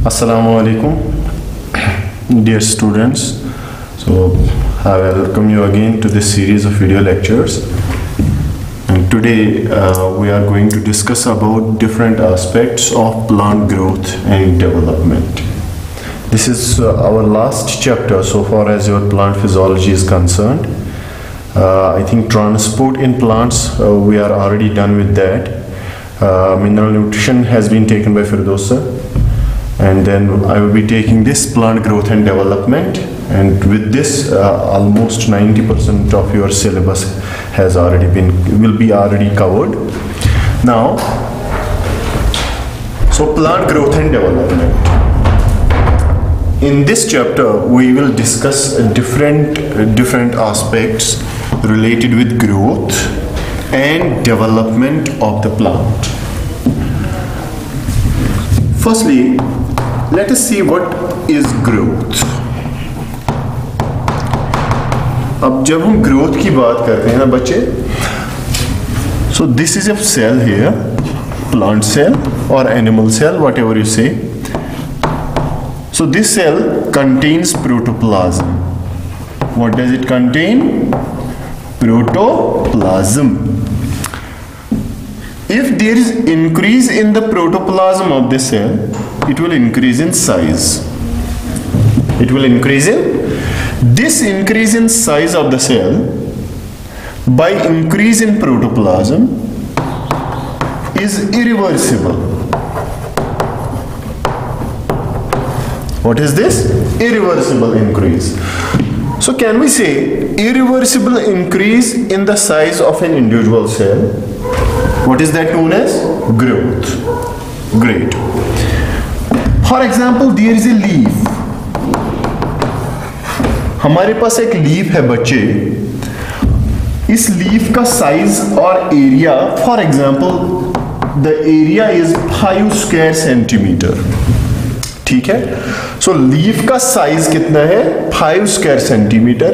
Assalamu alaikum, dear students. So I welcome you again to this series of video lectures. And today we are going to discuss about different aspects of plant growth and development. This is our last chapter so far as your plant physiology is concerned. I think transport in plants, we are already done with that. Mineral nutrition has been taken by Firdaus sir. And then I will be taking this plant growth and development, and with this almost 90% of your syllabus will be already covered. Now, so plant growth and development. In this chapter we will discuss different aspects related with growth and development of the plant. Firstly, let us see what is growth. अब जब हम growth की बात करते हैं ना बच्चे, so this is a cell here, plant cell or animal cell, whatever you say. So this cell contains protoplasm. What does it contain? Protoplasm. If there is increase in the protoplasm of the cell, it will increase in size. This increase in size of the cell by increase in protoplasm is irreversible. What is this? Irreversible increase. So can we say irreversible increase in the size of an individual cell? What is that known as? Growth. Great. For example, there is a leaf. हमारे पास एक leaf है बच्चे. इस leaf का size और area, for example the area is 5 square centimetre. ठीक है. सो leaf का साइज कितना है? 5 स्क्वायर सेंटीमीटर.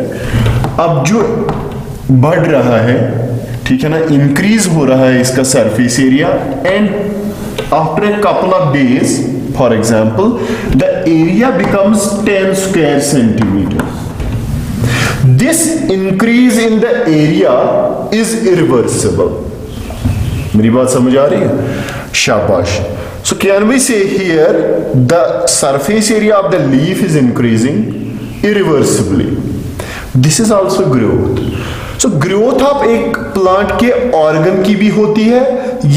अब जो बढ़ रहा है, ठीक है ना, इंक्रीज हो रहा है इसका surface area, and after a couple of days, for example, the area becomes 10 square centimetre. This increase in the area is irreversible. मेरी बात समझ आ रही है? शाबाश. So can we say here the surface area of the leaf is increasing irreversibly. This is also growth. So growth of एक plant के organ की भी होती है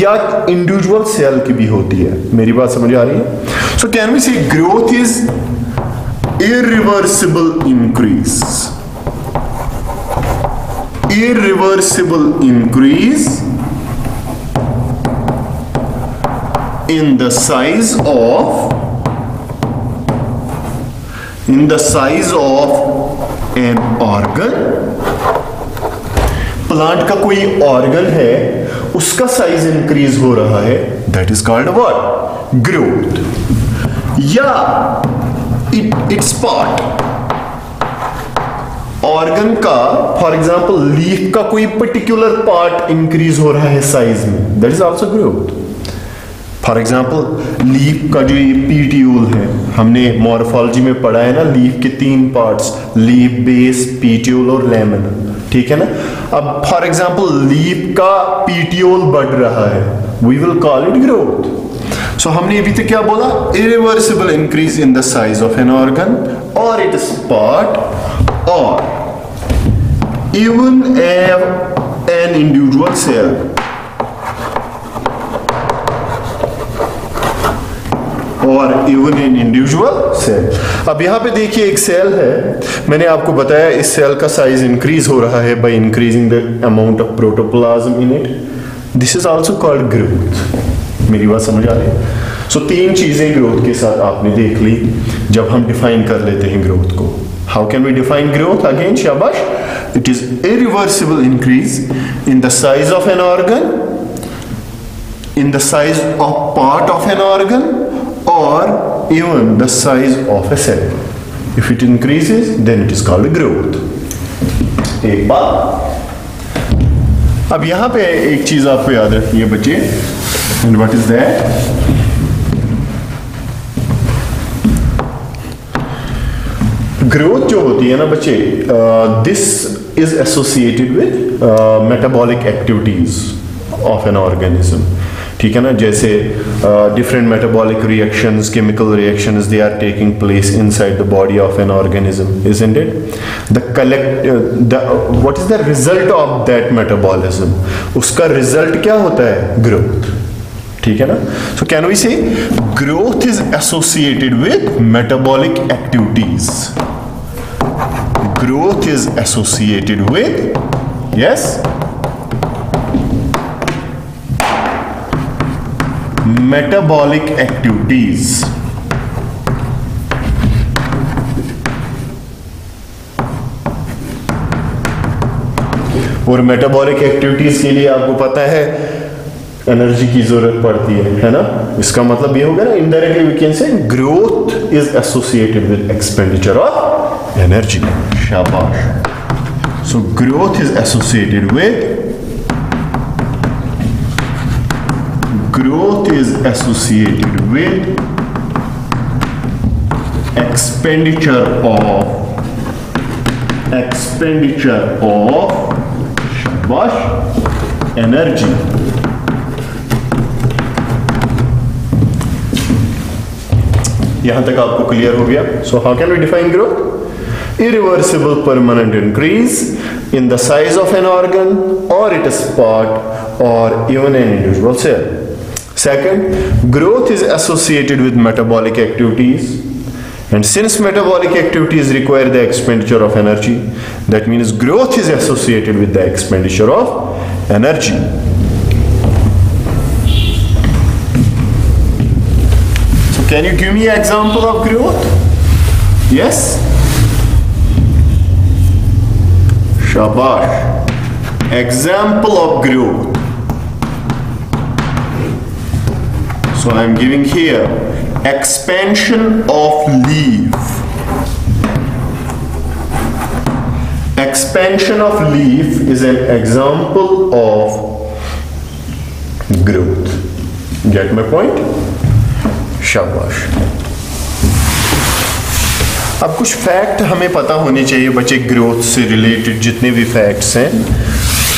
या इंडिविजुअल सेल की भी होती है. मेरी बात समझ आ रही है? So can we say growth is irreversible increase. Irreversible increase in the size of an organ. Plant का कोई ऑर्गन है, उसका साइज इंक्रीज हो रहा है, that is called what? Growth. या इट्स पार्ट, ऑर्गन का, फॉर एग्जांपल लीफ का कोई पर्टिकुलर पार्ट इंक्रीज हो रहा है साइज में, that is also growth. For example leaf का जो ये पीटियोल है, हमने मॉर्फोलॉजी में पढ़ा है ना, लीफ के 3 पार्ट्स, लीफ, बेस, पीटियोल और लैमिना. ठीक है ना. अब फॉर एग्जाम्पल लीफ का पीटियोल बढ़ रहा है, we will call it growth. So हमने अभी तक क्या बोला? Irreversible increase in the size of an organ और इट्स पार्ट और इवन एन इंडिविजुअल सेल. और इवन इन इंडिविजुअल सेल. अब यहां पे देखिए एक सेल है, मैंने आपको बताया इस सेल का साइज इंक्रीज हो रहा है by increasing the amount of protoplasm in it. This is also called growth. मेरी बात समझ आ रही है? सो 3 चीजें ग्रोथ के साथ आपने देख ली जब हम डिफाइन कर लेते हैं ग्रोथ को. How can we define growth? Again शाबाश. It is irreversible increase in the size of an organ, in the size of part of an organ, or even the size of a cell. If it increases, then it is called growth. एक बात. अब यहां पे एक चीज आपको याद रखनी है बच्चे, and what is that? Growth जो होती है ना बच्चे, this is associated with metabolic activities of an organism, ठीक है ना। जैसे different metabolic reactions, chemical reactions, they are taking place inside the body of an organism, isn't it? What is the result of that metabolism? उसका result क्या होता है? Growth, ठीक है ना। So can we say growth is associated with metabolic activities. Growth is associated with, yes, metabolic activities. और metabolic activities के लिए आपको पता है एनर्जी की जरूरत पड़ती है ना। इसका मतलब ये होगा ना, indirectly we can say growth is associated with expenditure of energy. शाबाश। So growth is associated with, growth is associated with expenditure of shabash energy। यहां तक आपको क्लियर हो गया? So how can we define growth? Irreversible permanent increase in the size of an organ or its part or even an individual cell. Second, growth is associated with metabolic activities, and since metabolic activities require the expenditure of energy, that means growth is associated with the expenditure of energy. So can you give me an example of growth? Yes? Shabash. Example of growth. So I am giving here expansion of leaf. Expansion of leaf is an example of growth. Get my point? शाबाश। अब कुछ fact हमें पता होने चाहिए बच्चे, growth से related जितने भी फैक्ट्स हैं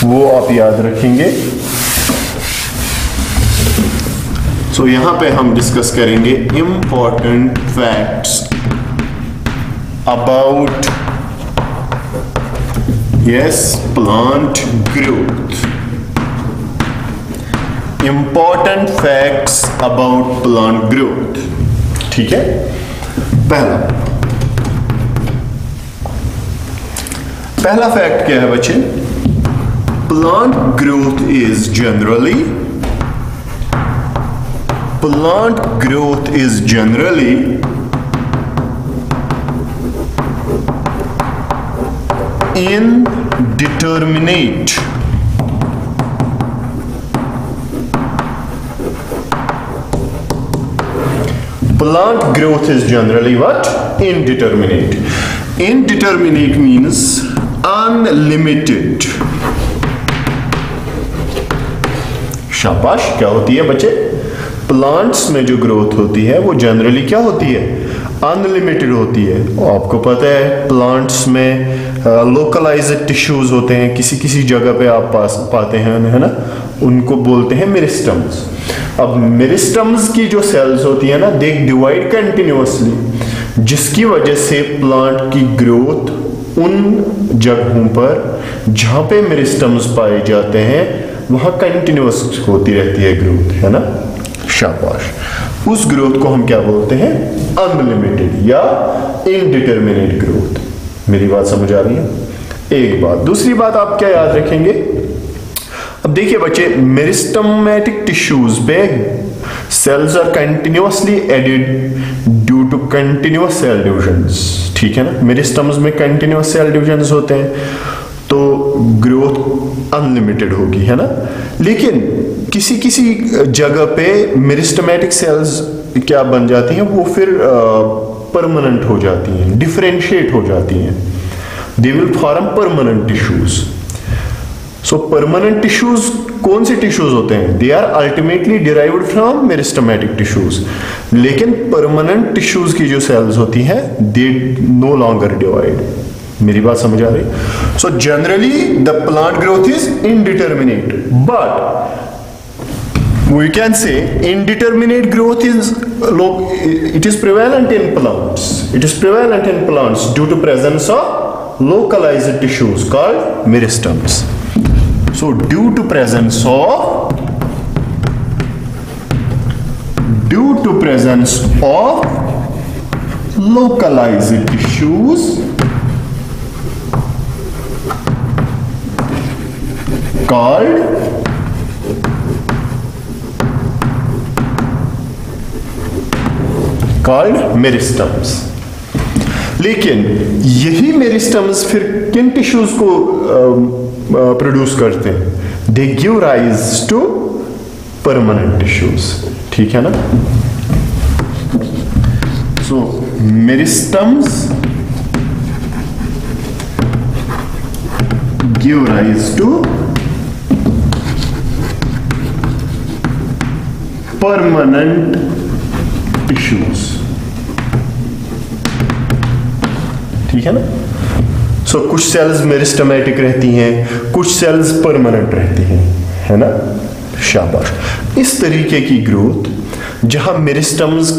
वो आप याद रखेंगे। सो यहां पे हम डिस्कस करेंगे important facts about, yes, plant growth. Important facts about plant growth, ठीक है। पहला फैक्ट क्या है बच्चे? Plant growth is generally indeterminate. Plant growth is generally what? Indeterminate. Indeterminate means unlimited. शाबाश। क्या होती है बच्चे? प्लांट्स में जो ग्रोथ होती है वो जनरली क्या होती है? अनलिमिटेड होती है। आपको पता है प्लांट्स में लोकलाइज्ड टिश्यूज होते हैं, किसी किसी जगह पे आप पाते हैं, है ना, उनको बोलते हैं मेरिस्टम्स। अब मेरिस्टम्स की जो सेल्स होती है ना, दे डिवाइड कंटिन्यूअसली, जिसकी वजह से प्लांट की ग्रोथ उन जगहों पर जहां पे मेरिस्टम्स पाए जाते हैं वहां कंटिन्यूअस होती रहती है ग्रोथ, है ना। शाबाश। उस ग्रोथ को हम क्या बोलते हैं? अनलिमिटेड या इनडिटरमिनेट ग्रोथ। मेरी बात समझ आ रही है? एक बात। दूसरी बात आप क्या याद रखेंगे? अब देखिए बच्चे, मेरिस्टमेटिक टिश्यूज पे cells are continuously added due to continuous cell divisions, ठीक है ना। मेरिस्टम्स में कंटिन्यूअस सेल डिविजन्स होते हैं तो ग्रोथ अनलिमिटेड होगी, है ना। लेकिन किसी किसी जगह पे मेरिस्टमेटिक सेल्स क्या बन जाती हैं, वो फिर परमानेंट हो जाती हैं, डिफरेंशिएट हो जाती हैं। They will form permanent tissues. So permanent tissues कौन से टिश्यूज होते हैं? They are ultimately derived from meristematic tissues, लेकिन परमानेंट टिश्यूज की जो सेल्स होती हैं दे नो लॉन्गर डिवाइड। मेरी बात समझ आ रही? So generally the plant growth is indeterminate, but we can say indeterminate growth is it is prevalent in plants. It is prevalent in plants due to presence of localized tissues called meristems. So due to presence of localized tissues called meristems. लेकिन यही meristems फिर किन tissues को produce करते हैं? They give rise to permanent tissues. ठीक है ना? So meristems give rise to permanent tissues. ठीक है ना? सो कुछ सेल्स मेरिस्टेमेटिक रहती हैं, कुछ सेल्स परमानेंट रहती हैं, है ना? शाबाश। इस तरीके की ग्रोथ जहां मेरिस्टम्स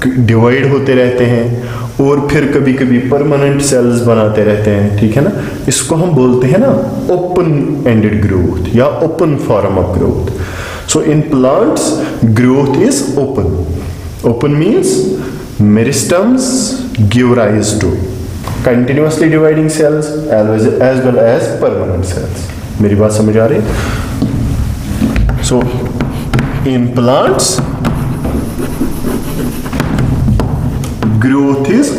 डिवाइड होते रहते हैं और फिर कभी कभी परमानेंट सेल्स बनाते रहते हैं, ठीक है ना, इसको हम बोलते हैं ना ओपन एंडेड ग्रोथ या open form of growth. So in plants growth is open. Open means meristems give rise to continuously dividing cells as well as permanent cells. मेरी बात समझ आ रही है? So in plants growth is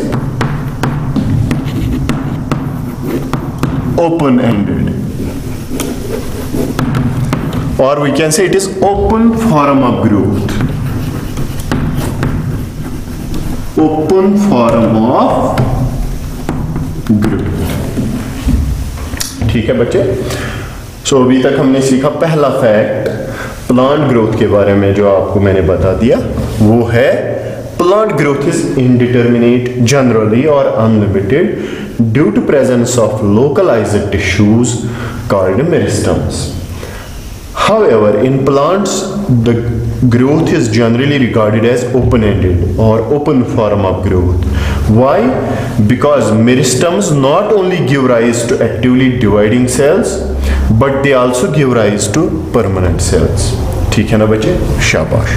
open-ended, or we can say it is open form of growth. Open form of growth. ठीक है बच्चे? सो अभी तक हमने सीखा पहला फैक्ट प्लांट ग्रोथ के बारे में जो आपको मैंने बता दिया, वो है plant growth is indeterminate generally और unlimited due to presence of localised tissues called meristems. However, in plants, the growth is generally regarded as open-ended or open form of growth. Why? Because meristems not only give rise to actively dividing cells, but they also give rise to permanent cells. ठीक है ना बच्चे? शाबाश.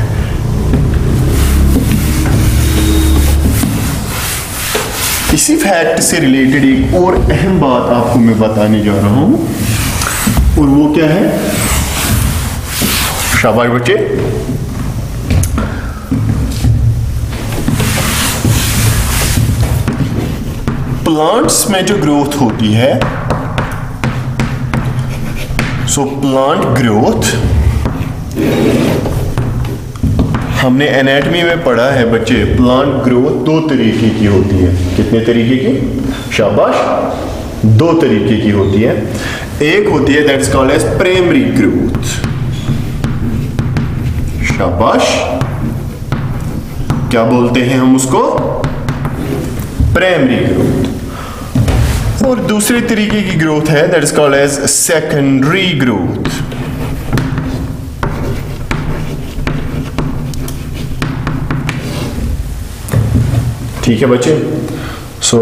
इसी fact से related एक और अहम बात आपको मैं बताने जा रहा हूं, और वो क्या है? शाबाश बच्चे. प्लांट्स में जो ग्रोथ होती है, सो प्लांट ग्रोथ हमने एनाटॉमी में पढ़ा है बच्चे. प्लांट ग्रोथ दो तरीके की होती है. कितने तरीके की? शाबाश. दो तरीके की होती है. एक होती है that's called as primary growth. शाबाश. क्या बोलते हैं हम उसको? Primary growth. और दूसरे तरीके की ग्रोथ है that is called as secondary growth. ठीक है बच्चे? सो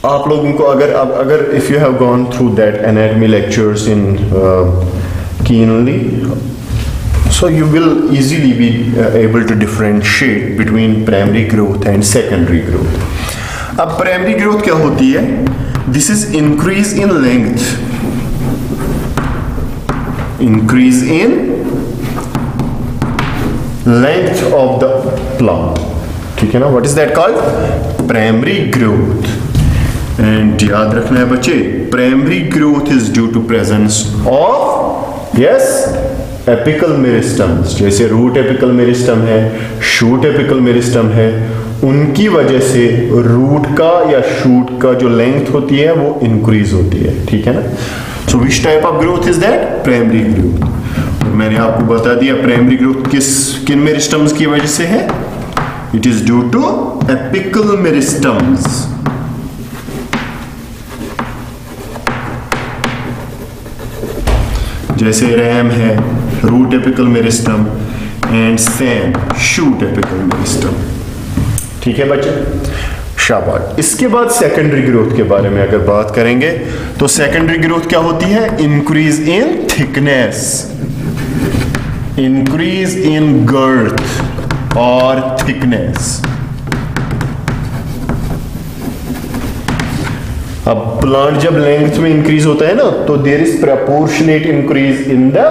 आप लोगों को अगर if you have gone through that anatomy lectures in keenly, so you will easily be able to differentiate between primary growth and secondary growth. अब primary growth क्या होती है? This is increase in length. Increase in length of the plant. ठीक है ना? What is that called? Primary growth. And याद रखना है बच्चे, primary growth is due to presence of apical meristems. जैसे रूट एपिकल मेरिस्टम है, शूट एपिकल मेरिस्टम है, उनकी वजह से रूट का या शूट का जो लेंथ होती है वो इंक्रीज होती है. ठीक है ना? So which type of growth is that? Primary growth. और मैंने आपको बता दिया प्राइमरी ग्रोथ किन मेरिस्टम्स की वजह से है? It is due to apical meristems. जैसे रैम है root apical meristem and SAM shoot apical meristem. ठीक है बच्चे, शाबाश। इसके बाद सेकेंडरी ग्रोथ के बारे में अगर बात करेंगे तो सेकेंडरी ग्रोथ क्या होती है? Increase in thickness, increase in girth और थिकनेस। अब प्लांट जब लेंथ में इंक्रीज होता है ना तो there is proportionate increase in the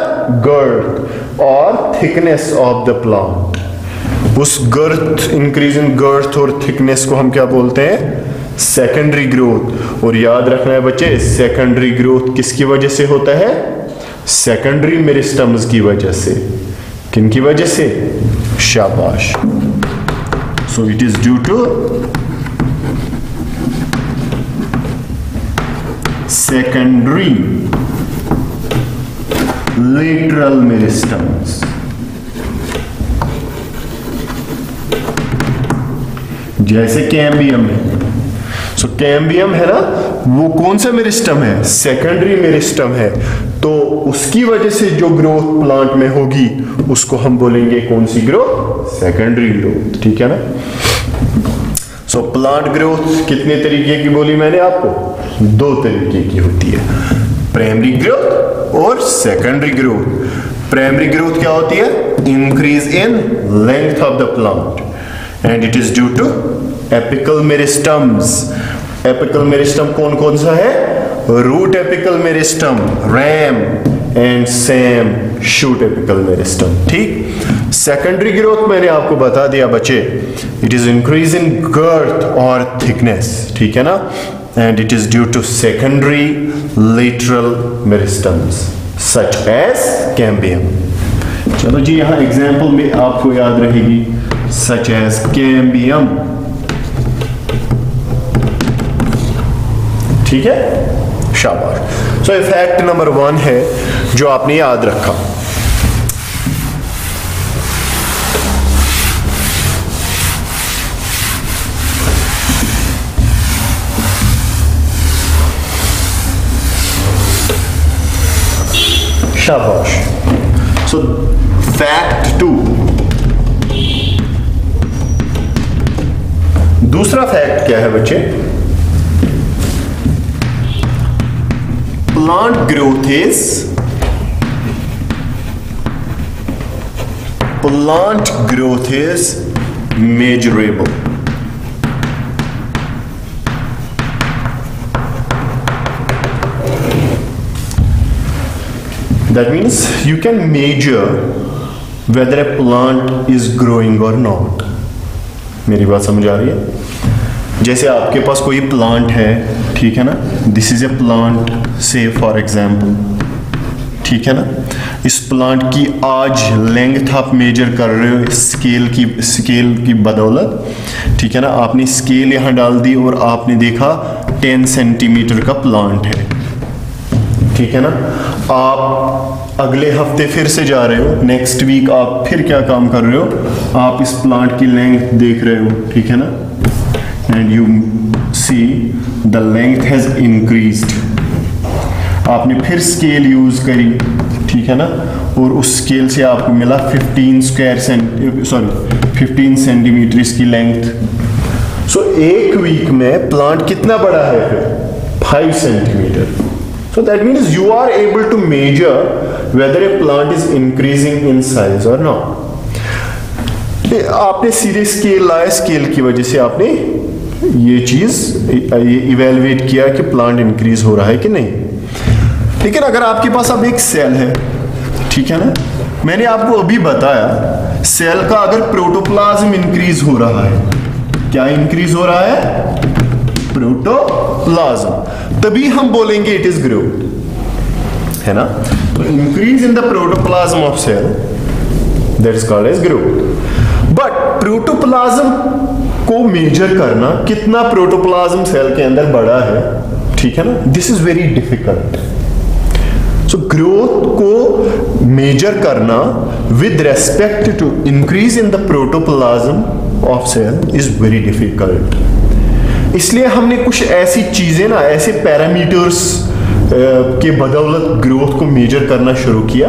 girth और थिकनेस ऑफ द प्लांट। उस गर्थ, इंक्रीज इन गर्थ और थिकनेस को हम क्या बोलते हैं? Secondary growth. और याद रखना है बच्चे, सेकेंडरी ग्रोथ किसकी वजह से होता है? सेकेंडरी मेरिस्टम्स की वजह से। किन की वजह से? शाबाश। So it is due to secondary lateral meristums। जैसे कैम्बियम है, सो कैम्बियम है ना, वो कौन सा मेरिस्टम है? सेकेंडरी मेरिस्टम है। तो उसकी वजह से जो ग्रोथ प्लांट में होगी उसको हम बोलेंगे कौन सी ग्रोथ? Secondary growth. ठीक है ना। सो प्लांट ग्रोथ कितने तरीके की बोली मैंने आपको? 2 तरीके की होती है, प्राइमरी ग्रोथ और सेकेंडरी ग्रोथ। प्राइमरी ग्रोथ क्या होती है? Increase in length of the plant and it is due to apical meristems. Apical meristem कौन कौन सा है? Root apical meristem, RAM and SAM shoot apical meristem. ठीक। सेकेंडरी ग्रोथ मैंने आपको बता दिया बच्चे, it is increase in girth और थिकनेस। ठीक है ना। And it is due to secondary lateral meristems such as cambium. चलो जी, यहां एग्जांपल में आपको याद रहेगी, सच एज कैम्बियम। ठीक है, शाबाश। सो फैक्ट नंबर 1 है जो आपने याद रखा। शाबाश। सो फैक्ट 2, दूसरा फैक्ट क्या है बच्चे? Plant growth is measurable। That means you can measure whether a plant is growing or not। मेरी बात समझ आ रही है? जैसे आपके पास कोई प्लांट है, ठीक है ना, दिस इज ए प्लांट से फॉर एग्जाम्पल, ठीक है ना। इस प्लांट की आज लेंथ आप मेजर कर रहे हो स्केल की बदौलत, ठीक है ना। आपने स्केल यहाँ डाल दी और आपने देखा 10 सेंटीमीटर का प्लांट है, ठीक है ना। आप अगले हफ्ते फिर से जा रहे हो, नेक्स्ट वीक आप फिर क्या काम कर रहे हो, आप इस प्लांट की लेंथ देख रहे हो, ठीक है ना, and you see the length has increased. आपने फिर स्केल यूज करी, ठीक है ना, और उस स्केल से आपको मिला 15 सेंटीमीटर इसकी लेंथ। सो एक वीक में प्लांट कितना बड़ा है फिर? 5 centimetre. So that means you are able to measure whether a plant is increasing in size or not। आपने सीधे स्केल लाया, स्केल की वजह से आपने ये चीज इवेलुएट किया कि प्लांट इंक्रीज हो रहा है कि नहीं। लेकिन अगर आपके पास अब एक सेल है, ठीक है ना, मैंने आपको अभी बताया सेल का अगर प्रोटोप्लाज्म इंक्रीज हो रहा है, क्या इंक्रीज हो रहा है? प्रोटोप्लाज्म, तभी हम बोलेंगे इट इज ग्रोथ, है ना। तो increase in the protoplasm of cell, that is called as growth. But protoplasm को मेजर करना, कितना प्रोटोप्लाज्म सेल के अंदर बड़ा है, ठीक है ना, this is very difficult, so growth को मेजर करना with respect to increase in the protoplasm of cell is very difficult. इसलिए हमने कुछ ऐसी चीजें ना, ऐसे पैरामीटर्स के बदौलत ग्रोथ को मेजर करना शुरू किया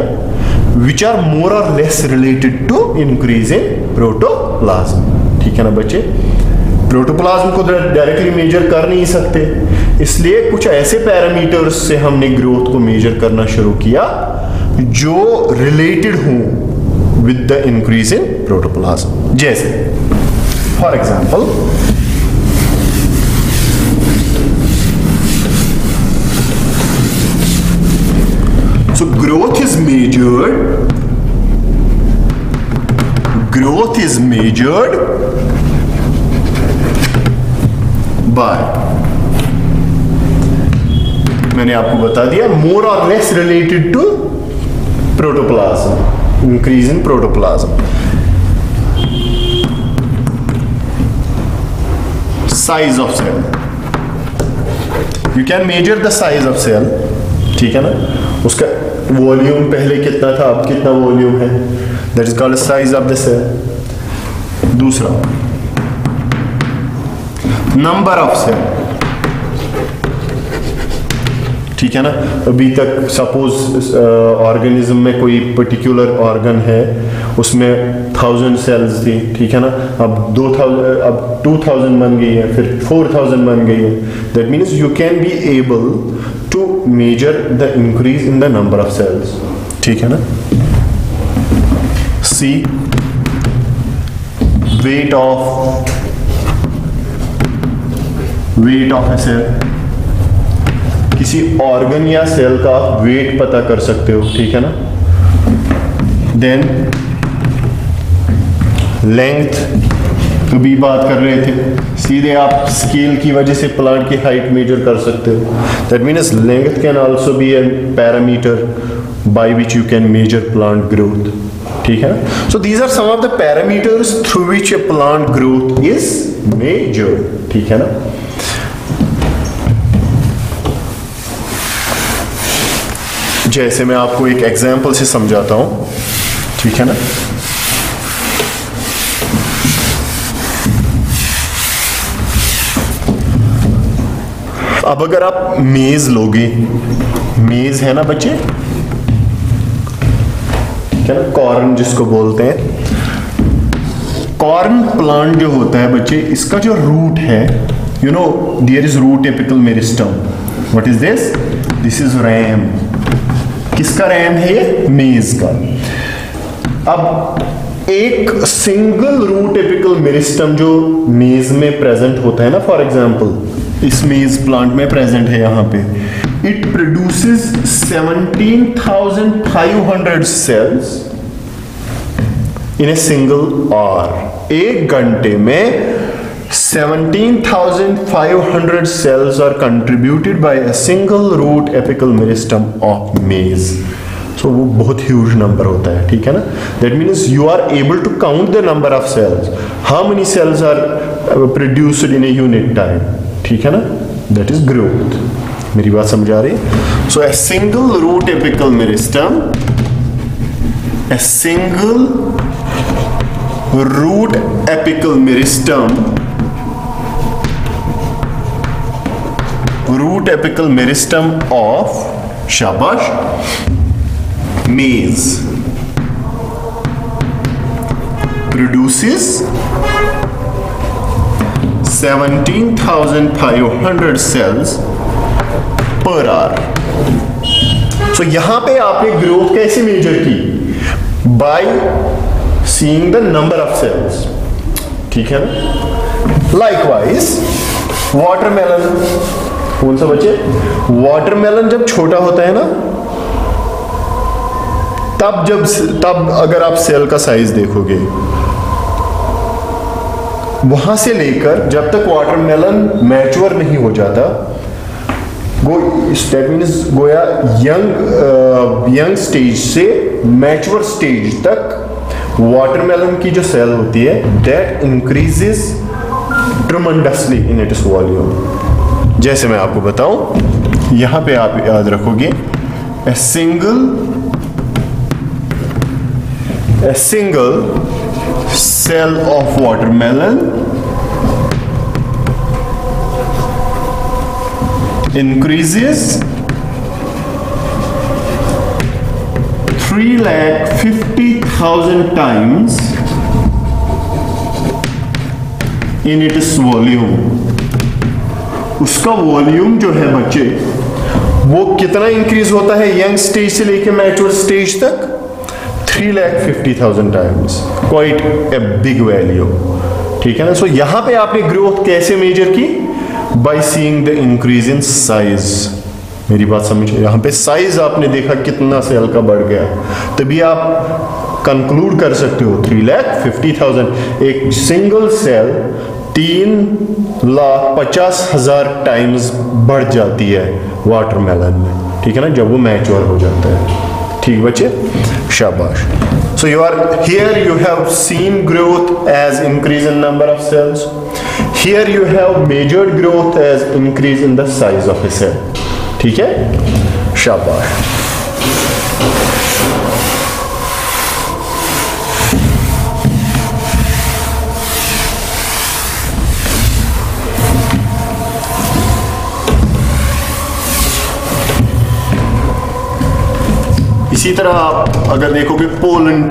विच are more or less related to increase in protoplasm. ठीक है ना बच्चे, प्रोटोप्लाज्म को डायरेक्टली मेजर कर नहीं सकते, इसलिए कुछ ऐसे पैरामीटर्स से हमने ग्रोथ को मेजर करना शुरू किया जो रिलेटेड हों with the increase in protoplasm. जैसे for example so growth is measured by, मैंने आपको बता दिया, more or less related to protoplasm, increase in protoplasm. Size of cell, you can measure the size of cell. ठीक है ना, उसका volume पहले कितना था, अब कितना वॉल्यूम है, that is called size of the cell. दूसरा नंबर ऑफ सेल। ठीक है ना, अभी तक सपोज ऑर्गेनिज्म में कोई पर्टिकुलर ऑर्गन है, उसमें 1000 सेल्स थी। ठीक है ना, अब 2000, अब 2000 बन गई है, फिर 4000 बन गई है। That means you can be able to measure the increase in the number of cells. ठीक है ना, see weight of a cell, किसी ऑर्गन या सेल का आप वेट पता कर सकते हो। ठीक है ना, देन लेंथ, अभी बात कर रहे थे, सीधे आप स्केल की वजह से प्लांट की हाइट मेजर कर सकते हो। That means length can also be a parameter by which you can measure plant growth. ठीक है ना, so these are some of the parameters through which a plant growth is measured. ठीक है ना, जैसे मैं आपको एक एग्जांपल से समझाता हूं। ठीक है ना, अब अगर आप मेज लोगे, मेज है ना बच्चे, क्या ना, कॉर्न जिसको बोलते हैं, कॉर्न प्लांट जो होता है बच्चे, इसका जो रूट है, you know there is root apical meristem. What is this? This is RAM. किसका रैम है ये? मेज का। अब एक सिंगल रूट एपिकल मेरिस्टम जो मेज में प्रेजेंट होता है ना, फॉर एग्जांपल इस मेज प्लांट में प्रेजेंट है यहां पे, it produces 17,500 cells in a single hour. एक घंटे में 17,500 cells are contributed by a single root apical meristem of maize. So वो बहुत huge number होता है। ठीक है ना, that means you are able to count the number of cells. How many cells are produced in a unit time? ठीक है ना, that is growth. मेरी बात समझ आ रही है? So a single root apical meristem, a single root apical meristem, root apical meristem of shabash maize produces 17,500 cells per hour. So यहां पे आपने ग्रोथ कैसे मेजर की? By seeing the number of cells. ठीक है ना? Likewise, watermelon, कौन सा बच्चे? वाटरमेलन जब छोटा होता है ना, तब अगर आप सेल का साइज देखोगे, वहां से लेकर जब तक वाटरमेलन मैच्योर नहीं हो जाता, दैट मीन्स गोया यंग स्टेज से मैच्योर स्टेज तक वाटरमेलन की जो सेल होती है, that increases tremendously in its volume. जैसे मैं आपको बताऊं, यहां पे आप याद रखोगे, a single cell of watermelon increases 350,000 times in its volume. उसका वॉल्यूम जो है बच्चे वो कितना इंक्रीज होता है यंग स्टेज से लेके मैच्योर स्टेज तक? 350,000 times. Quite a big value. ठीक है ना. सो यहां पे आपने ग्रोथ कैसे मेजर की? By seeing the increase in size. मेरी बात समझे. यहां पे साइज आपने देखा कितना सेल का बढ़ गया, तभी आप कंक्लूड कर सकते हो 350,000. एक सिंगल सेल 3,50,000 टाइम्स बढ़ जाती है वाटरमेलन में. ठीक है ना, जब वो मैच्योर हो जाता है. ठीक बच्चे, शाबाश. So you have seen growth as increase in number of cells. Here you have measured growth as increase in the size of a cell. ठीक है, शाबाश. इसी तरह आप अगर देखोगे पोलन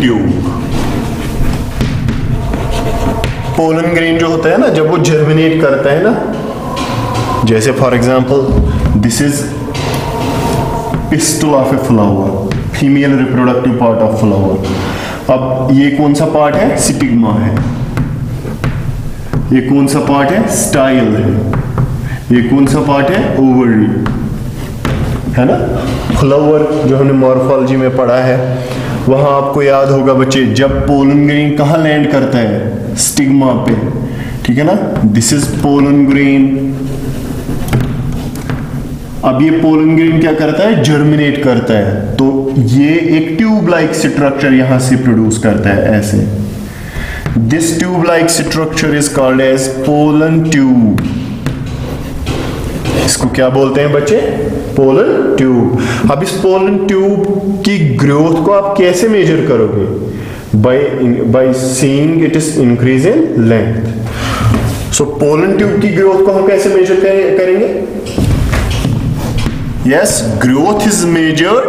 ग्रेन जो होता है ना, जब वो जर्मिनेट करता है ना, जैसे for example this is pistol of a flower, female reproductive part of flower. अब ये कौन सा पार्ट है? स्टिग्मा है. ये कौन सा पार्ट है? स्टाइल है. ये कौन सा पार्ट है? ओवरी है ना. फ्लावर जो हमने मॉर्फोलॉजी में पढ़ा है, वहां आपको याद होगा बच्चे, जब पोलन ग्रेन कहां लैंड करता है? स्टिग्मा पे. ठीक है ना. This is pollen grain. अब ये पोलन ग्रेन क्या करता है? जर्मिनेट करता है. तो ये एक ट्यूब लाइक स्ट्रक्चर यहां से प्रोड्यूस करता है ऐसे. This tube like structure is called as pollen tube. इसको क्या बोलते हैं बच्चे? Pollen tube. अब इस पोलन ट्यूब की ग्रोथ को आप कैसे मेजर करोगे? By seeing it is increase in length. So pollen tube की ग्रोथ को हम कैसे मेजर करेंगे? Yes, growth is measured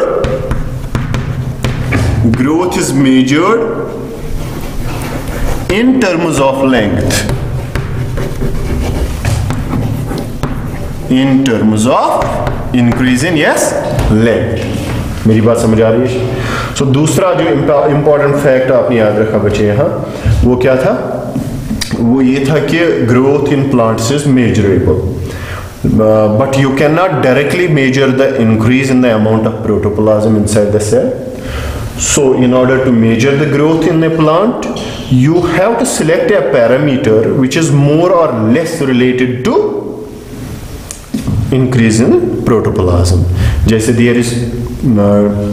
in terms of length. In terms of increase in length. मेरी बात समझ आ रही है? सो दूसरा जो इंपॉर्टेंट फैक्ट आपने याद रखा बच्चे यहाँ, वो क्या था? वो ये था कि growth in plants is measurable, but you cannot directly measure the increase in the amount of protoplasm inside the cell. So in order to measure the growth in a plant, you have to select a parameter which is more or less related to increase in protoplasm. जैसे there is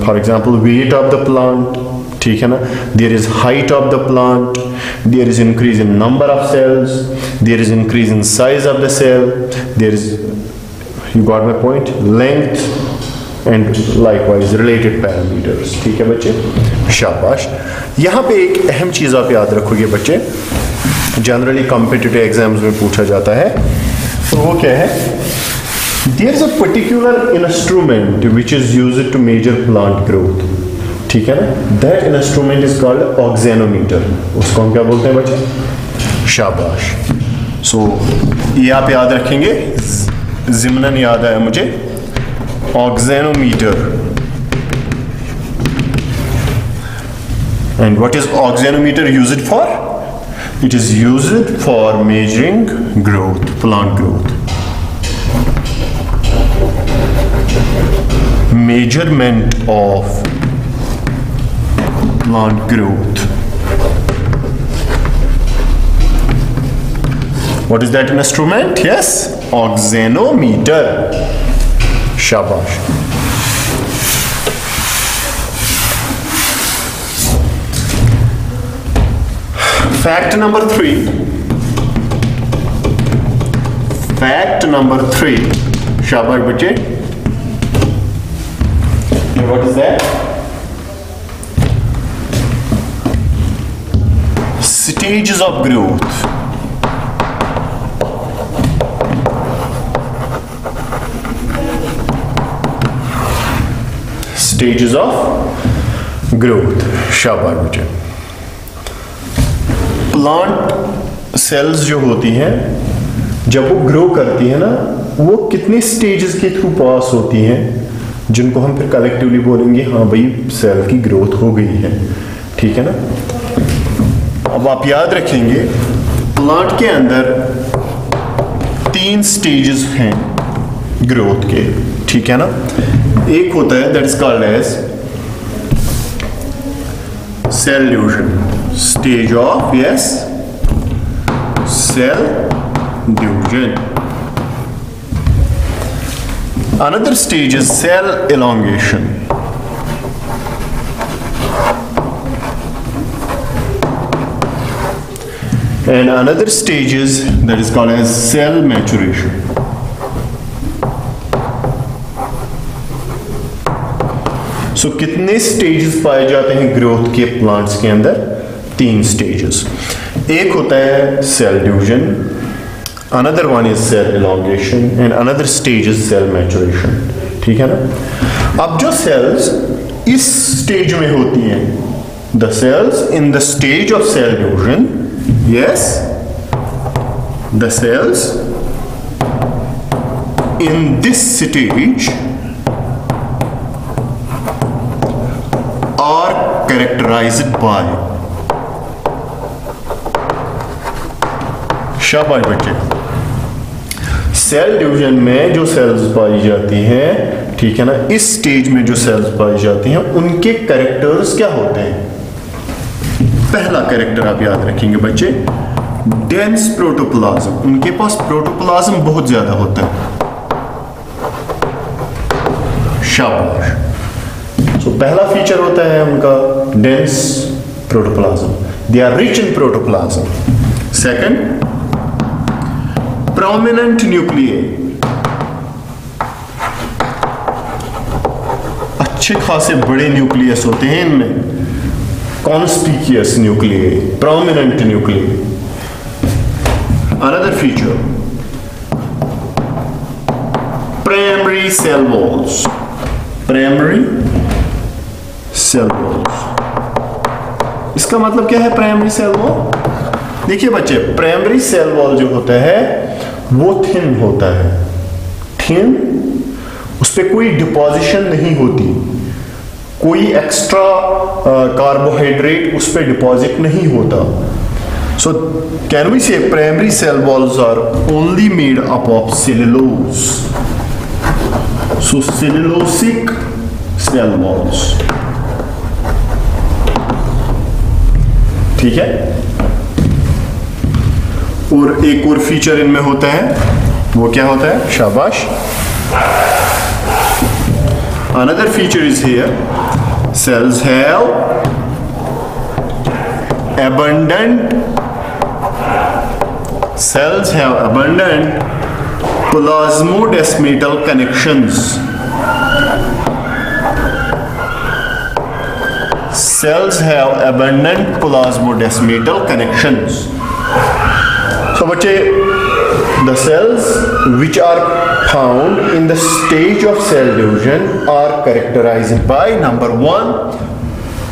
for example weight of the plant, ठीक है ना, there is height of the plant, there is increase in number of cells, there is increase in size of the cell, there is, you got my point, length and likewise related parameters. ठीक है बच्चे, शाबाश. यहाँ पे एक अहम चीज आप याद रखोगे बच्चे, जनरली कॉम्पिटिटिव एग्जाम्स में पूछा जाता है, तो वो क्या है? There is a particular instrument which is used to measure plant growth. ठीक है ना? That instrument is called oxynometer. उसको हम क्या बोलते हैं बच्चे? शाबाश. So ये आप याद रखेंगे, ज़िम्नन याद आया मुझे. Oxynometer. And what is oxynometer used for? It is used for measuring growth, plant growth. Measurement of plant growth. What is that instrument? Yes, oxynometer. Shabash. Fact number 3. Fact number 3. Shabash बच्चे. What is that? Stages of growth. Stages of growth. शाबाश बेटे। Plant cells जो होती हैं जब वो grow करती है ना, वो कितने स्टेजेस के थ्रू पास होती हैं, जिनको हम फिर कलेक्टिवली बोलेंगे हाँ भाई सेल की ग्रोथ हो गई है। ठीक है ना। अब आप याद रखेंगे प्लांट के अंदर 3 स्टेजेस हैं ग्रोथ के। ठीक है ना। एक होता है that is called as cell division, stage of yes cell division. Another stage is cell elongation. And another stage is that is called as cell maturation. So कितने stages पाए जाते हैं growth के plants के अंदर? 3 stages. एक होता है cell division, another one is cell elongation and another stage is cell maturation. ठीक है ना। अब जो cells इस stage में होती हैं, the cells in the stage of cell division, yes, the cells in this stage are characterized by, शाबाश बच्चे, सेल डिवीजन में जो सेल्स पाई जाती हैं, ठीक है ना, इस स्टेज में जो सेल्स पाई जाती हैं उनके कैरेक्टर्स क्या होते हैं? पहला कैरेक्टर आप याद रखेंगे बच्चे, डेंस प्रोटोप्लाज्म। उनके पास प्रोटोप्लाज्म बहुत ज्यादा होता है। शाबाश। तो पहला फीचर होता है उनका dense protoplasm, they are rich in protoplasm. Second, prominent nucleus, अच्छे खासे बड़े न्यूक्लियस होते हैं इनमें, conspicuous nucleus, prominent nucleus. Another feature, primary cell walls, primary cell walls. इसका मतलब क्या है प्राइमरी सेल वॉल? देखिए बच्चे, प्राइमरी सेल वॉल जो होता है वो थिन होता है, थिन, उस पर कोई डिपॉजिशन नहीं होती, कोई एक्स्ट्रा कार्बोहाइड्रेट उस पर डिपॉजिट नहीं होता। So can we say primary cell walls are only made up of cellulose, so cellulosic cell walls. ठीक है। और एक और फीचर इनमें होता है, वो क्या होता है? शाबाश। Another feature is here, cells have abundant plasmodesmatal connections. Cells have abundant plasmodesmatal connections. So बच्चे, the cells which are found in the stage of cell division are characterized by number 1,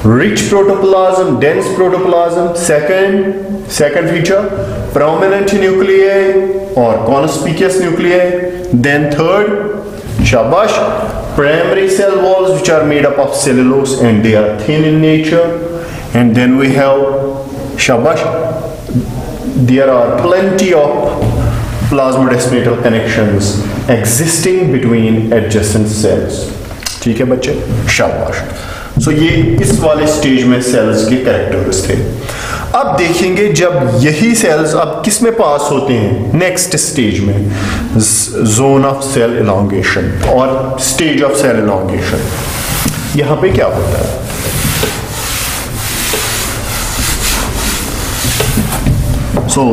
rich protoplasm, dense protoplasm. Second feature, prominent nuclei or conspicuous nuclei. Then third, shabash, primary cell walls which are made up of cellulose and they are thin in nature. And then we have, shabash, there are plenty of plasmodesmatal connections existing between adjacent cells. ठीक है बच्चे, शाबाश। सो ये इस वाले stage में sales के characters थे। अब देखेंगे जब यही सेल्स अब किस में पास होते हैं? नेक्स्ट स्टेज में, जोन ऑफ सेल इलॉन्गेशन और स्टेज ऑफ सेल इलॉन्गेशन। यहां पे क्या होता है? So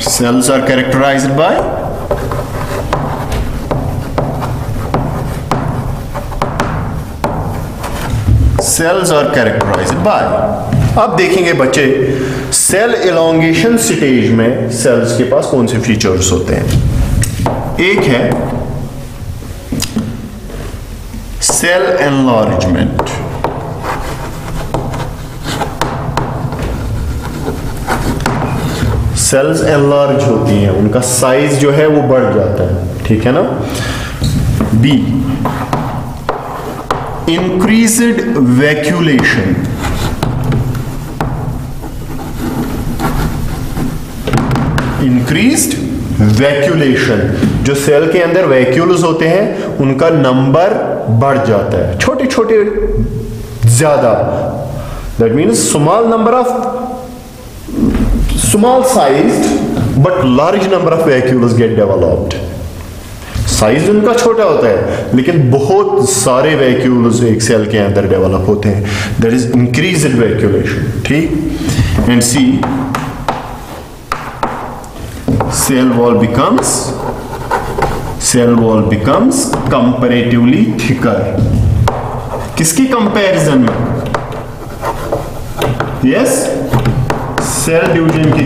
cells are characterized by cells are characterized by, अब देखेंगे बच्चे सेल एलोंगेशन स्टेज में सेल्स के पास कौन से फीचर्स होते हैं। एक है सेल एनलार्जमेंट, सेल्स एनलार्ज होती हैं, उनका साइज जो है वो बढ़ जाता है, ठीक है ना। बी इंक्रीज्ड वैक्यूलेशन, इंक्रीज्ड वैक्यूलेशन, जो सेल के अंदर वैक्यूल्स होते हैं उनका नंबर बढ़ जाता है, छोटे छोटे ज्यादा, that means small number of small sized but large number of vacuoles get developed. Size उनका छोटा होता है लेकिन बहुत सारे वैक्यूल्स एक सेल के अंदर डेवलप होते हैं, दैट इज इंक्रीज्ड वैक्यूलेशन, ठीक। And see cell wall becomes comparatively thicker, किसकी कंपैरिजन में, यस सेल डिवीजन की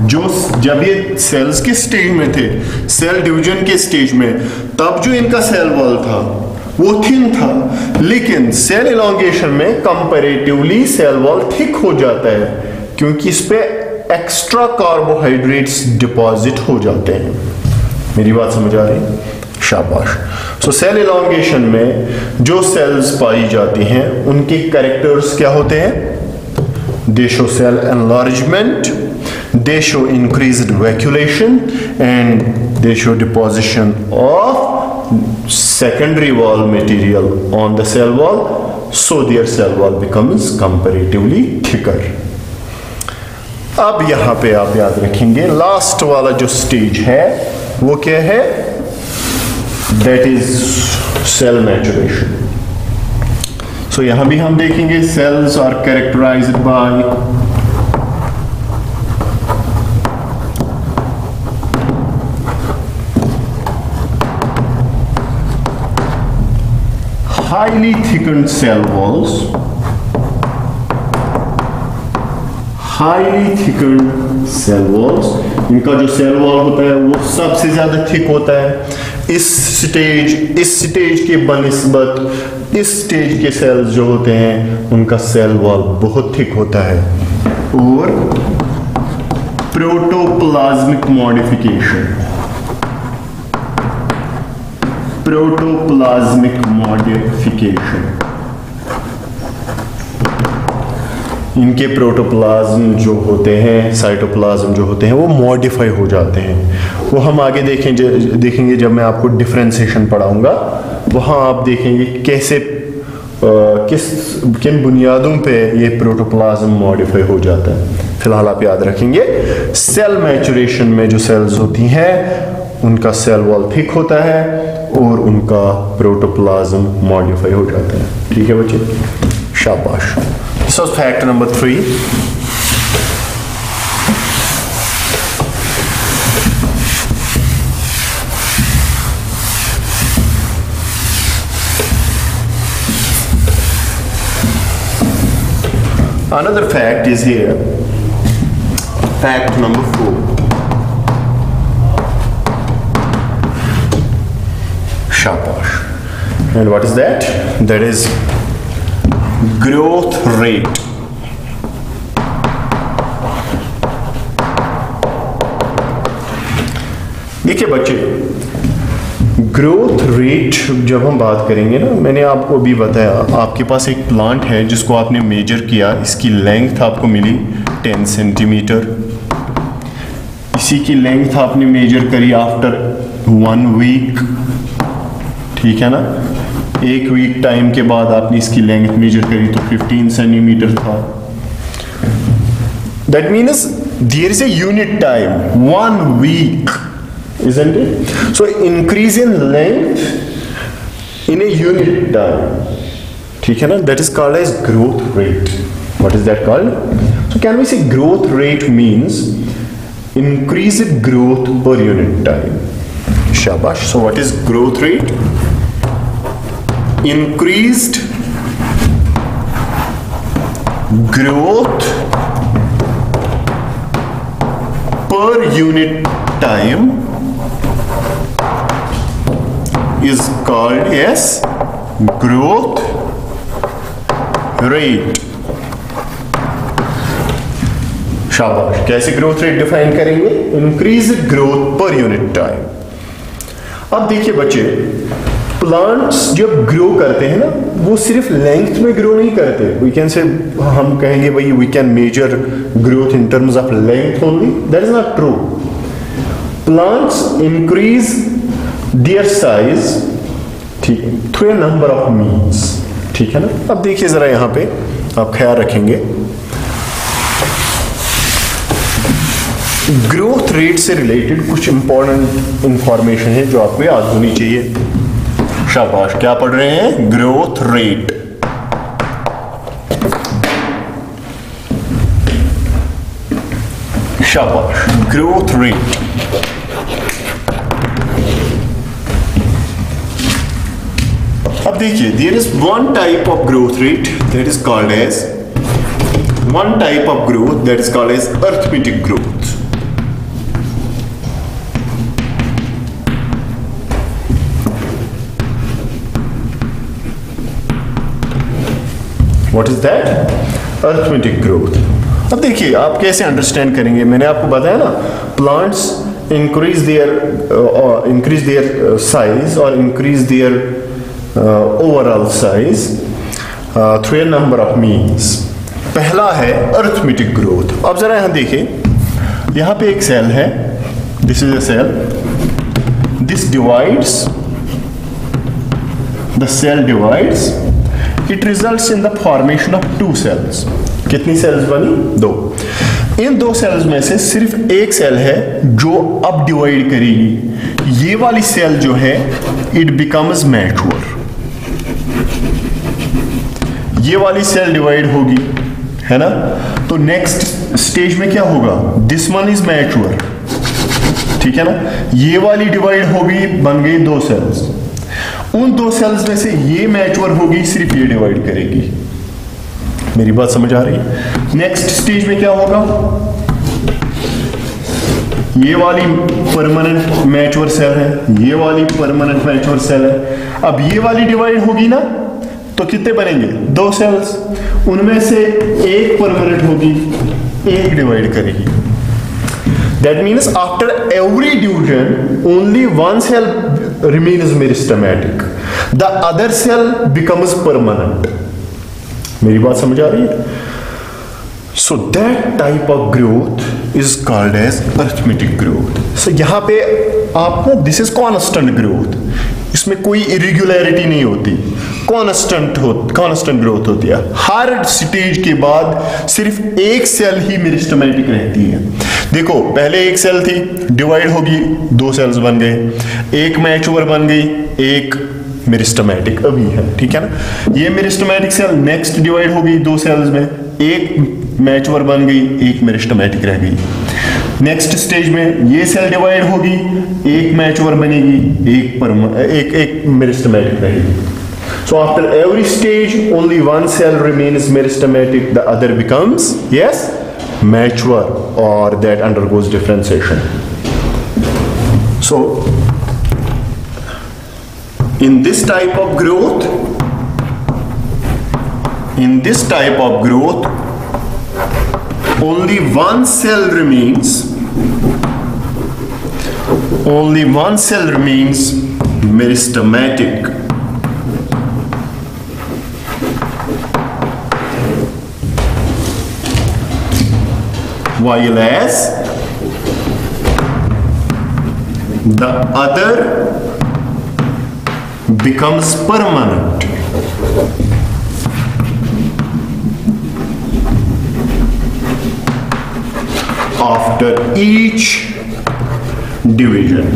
जो जब ये सेल्स के स्टेज में थे, सेल डिवीजन के स्टेज में, तब जो इनका सेल वॉल था वो थिन था, लेकिन सेल एलोंगेशन में कंपैरेटिवली सेल वॉल थिक हो जाता है क्योंकि इस पे एक्स्ट्रा कार्बोहाइड्रेट्स डिपॉजिट हो जाते हैं। मेरी बात समझ आ रही? शाबाश। सो सेल एलोंगेशन में जो सेल्स पाई जाती हैं उनके कैरेक्टर्स क्या होते हैं? They show cell enlargement, they show increased vacuolation and they show deposition of secondary wall material on the cell wall, so their cell wall becomes comparatively thicker. अब यहां पे आप याद रखेंगे लास्ट वाला जो स्टेज है वो क्या है? That is cell maturation. So यहां भी हम देखेंगे cells are characterised by highly thickened cell walls, highly thickened cell walls, इनका जो सेल वॉल होता है वो सबसे ज्यादा थिक होता है। इस स्टेज के बनिस्बत इस स्टेज के सेल्स जो होते हैं उनका सेल वॉल बहुत थिक होता है। और प्रोटोप्लाज्मिक मॉडिफिकेशन, प्रोटोप्लाज्मिक मॉडिफिकेशन, इनके प्रोटोप्लाज्म जो होते हैं, साइटोप्लाज्म जो होते हैं वो मॉडिफाई हो जाते हैं। वो हम आगे देखेंगे जब मैं आपको डिफरेंशिएशन पढ़ाऊंगा, वहाँ आप देखेंगे कैसे किन बुनियादों पे ये प्रोटोप्लाज्म मॉडिफाई हो जाता है। फिलहाल आप याद रखेंगे सेल मैचुरेशन में जो सेल्स होती हैं उनका सेल वॉल थिक होता है और उनका प्रोटोप्लाज्म मॉडिफाई हो जाता है। ठीक है बच्चे, शाबाश। This was fact number 3। Another fact is here, fact number 4. Shabash. And what is that? That is growth rate. देखिए बच्चे, ग्रोथ रेट जब हम बात करेंगे ना, मैंने आपको अभी बताया आपके पास एक प्लांट है जिसको आपने मेजर किया, इसकी लेंथ आपको मिली 10 सेंटीमीटर। इसी की लेंथ आपने मेजर करी आफ्टर 1 वीक, ठीक है ना। 1 वीक टाइम के बाद आपने इसकी लेंथ मेजर करी तो 15 सेंटीमीटर था। That means there is a unit time, 1 week, isn't it? So increase in length in a unit time, ठीक है ना, that is called as growth rate. What is that called? So can we say growth rate means increased growth per unit time? Shabash. So what is growth rate? Increased growth per unit time is called as growth rate. शाबाश, कैसे growth rate define करेंगे? Increase growth per unit time. अब देखिए बच्चे, plants जब grow करते हैं ना, वो सिर्फ लेंथ में ग्रो नहीं करते. वी कैन से, हम कहेंगे भाई we can measure growth in terms of length only. That is not true. Plants increase their size, ठीक है, through a number of means. ठीक है ना. अब देखिए जरा यहां पे आप ख्याल रखेंगे, ग्रोथ रेट से रिलेटेड कुछ इंपॉर्टेंट इंफॉर्मेशन है जो आपको याद होनी चाहिए. शाबाश, क्या पढ़ रहे हैं? Growth rate. शाबाश, ग्रोथ रेट. अब देखिए, there is one type of growth rate that is called as, one type of growth that is called as arithmetic growth. What is that? Arithmetic growth. अब देखिए आप कैसे अंडरस्टैंड करेंगे. मैंने आपको बताया ना, प्लांट्स इंक्रीज देयर साइज और increase their overall size through a number of means. पहला है अरिथमेटिक ग्रोथ. अब जरा यहां देखिए, यहां पे एक सेल है, this is a cell, this divides, the cell divides, it results in the formation of two cells. कितनी सेल्स बनी? दो. इन दो सेल्स में से सिर्फ एक सेल है जो अब डिवाइड करेगी. ये वाली सेल जो है, इट बिकम्स मैच्योर. ये वाली सेल डिवाइड होगी, है ना. तो नेक्स्ट स्टेज में क्या होगा? This one is mature. ठीक है ना. ये वाली डिवाइड होगी, बन गई दो सेल्स. उन दो सेल्स में से ये मैच्योर होगी, सिर्फ ये डिवाइड करेगी. मेरी बात समझ आ रही है? नेक्स्ट स्टेज में क्या होगा? ये वाली परमानेंट मैच्योर सेल है, ये वाली परमानेंट मैच्योर सेल है. अब ये वाली डिवाइड होगी ना, तो कितने बनेंगे? दो सेल्स. उनमें से एक परमानेंट होगी, एक डिवाइड करेगी. That means after every division, only one cell remains meristematic. The other cell becomes permanent. मेरी बात समझ आ रही है? So that type of growth is called as arithmetic growth. So यहाँ पे आपको this is constant growth. इसमें कोई इरेगुलरिटी नहीं होती, कांस्टेंट ग्रोथ होती है. हर स्टेज के बाद सिर्फ एक सेल ही मेरिस्टेमेटिक रहती है. देखो, पहले एक सेल थी, डिवाइड होगी, दो सेल्स बन गए, एक मैच्योर बन गई, एक मेरिस्टेमेटिक अभी है. ठीक है ना. ये मेरिस्टेमेटिक सेल नेक्स्ट डिवाइड होगी दो सेल्स में, एक मैच्योर बन गई, एक मेरिस्टेमेटिक रह गई. नेक्स्ट स्टेज में ये सेल डिवाइड होगी, एक मैच्योर बनेगी, एक मेरिस्टेमेटिक रहेगी. So after every stage, only one cell remains meristematic, the other becomes, yes, mature, or that undergoes differentiation. So in this type of growth, only one cell remains, meristematic. While as the other becomes permanent. After each division.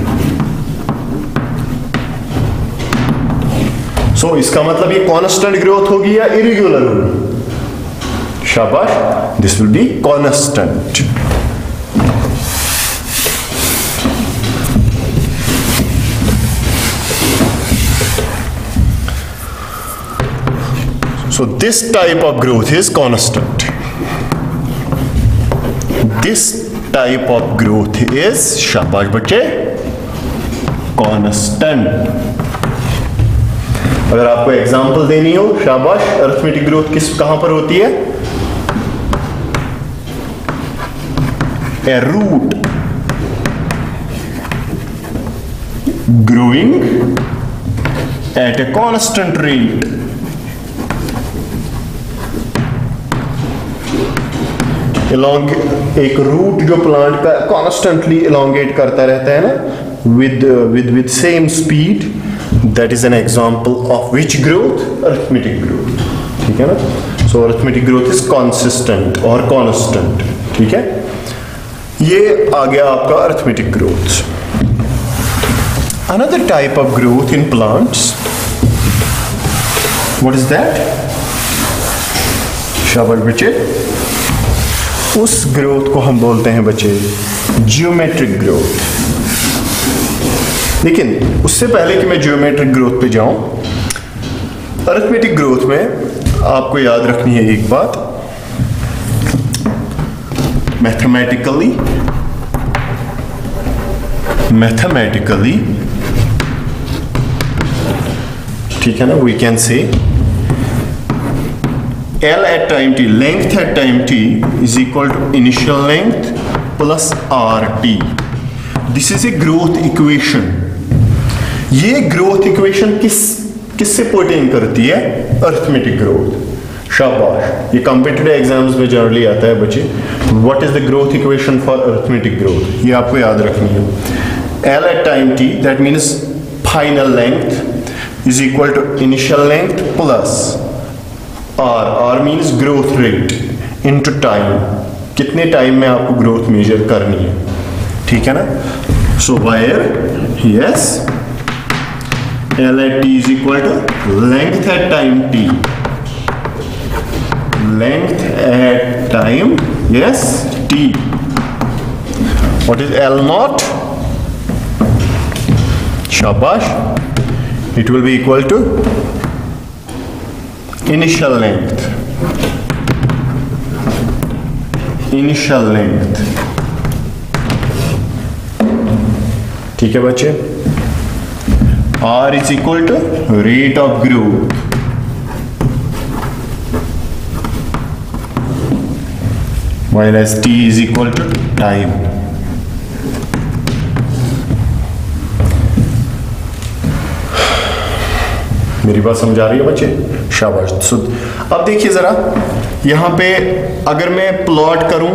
So इसका मतलब ये constant growth होगी या irregular होगी? शाबाश, this will be constant. So this type of growth is constant. This type of growth is, शाबाश बच्चे, constant. अगर आपको एग्जांपल देनी हो, शाबाश, अरिथमेटिक ग्रोथ कहां पर होती है? A root growing at a constant rate एक रूट जो प्लांट का कॉन्स्टेंटली इलोंगेट करता रहता है ना, with same speed, that is an example of which growth? Arithmetic growth. ठीक है ना? So arithmetic growth is consistent और कॉन्स्टेंट। ठीक है, ये आ गया आपका arithmetic growth. Another type of growth in plants, what is that? शाबाश बच्चे, उस ग्रोथ को हम बोलते हैं बच्चे जियोमेट्रिक ग्रोथ। लेकिन उससे पहले कि मैं जियोमेट्रिक ग्रोथ पे जाऊं, अरिथमेटिक ग्रोथ में आपको याद रखनी है एक बात, मैथमेटिकली ठीक है ना, we can say L at time t, length at time t is equal to initial length plus RT. This is a growth equation. ये growth equation किससे पर्टेन करती है? Arithmetic growth. शाबाश, ये कॉम्पिटिटिव एग्जाम्स में जनरली आता है बच्चे। What is the growth equation for arithmetic growth? ये आपको याद रखनी है। L at time t, that means final length is equal to initial length plus R means growth rate into time, कितने टाइम में आपको ग्रोथ मेजर करनी है। ठीक है ना? So where yes, L at t is equal to length at time t, length at time yes t. What is L naught? शाबाश, it will be equal to initial length, ठीक है बच्चे। R is equal to rate of growth, while as T is equal to time। मेरी बात समझ आ रही है बच्चे? शाबाश। अब देखिए जरा, यहां पे अगर मैं प्लॉट करूं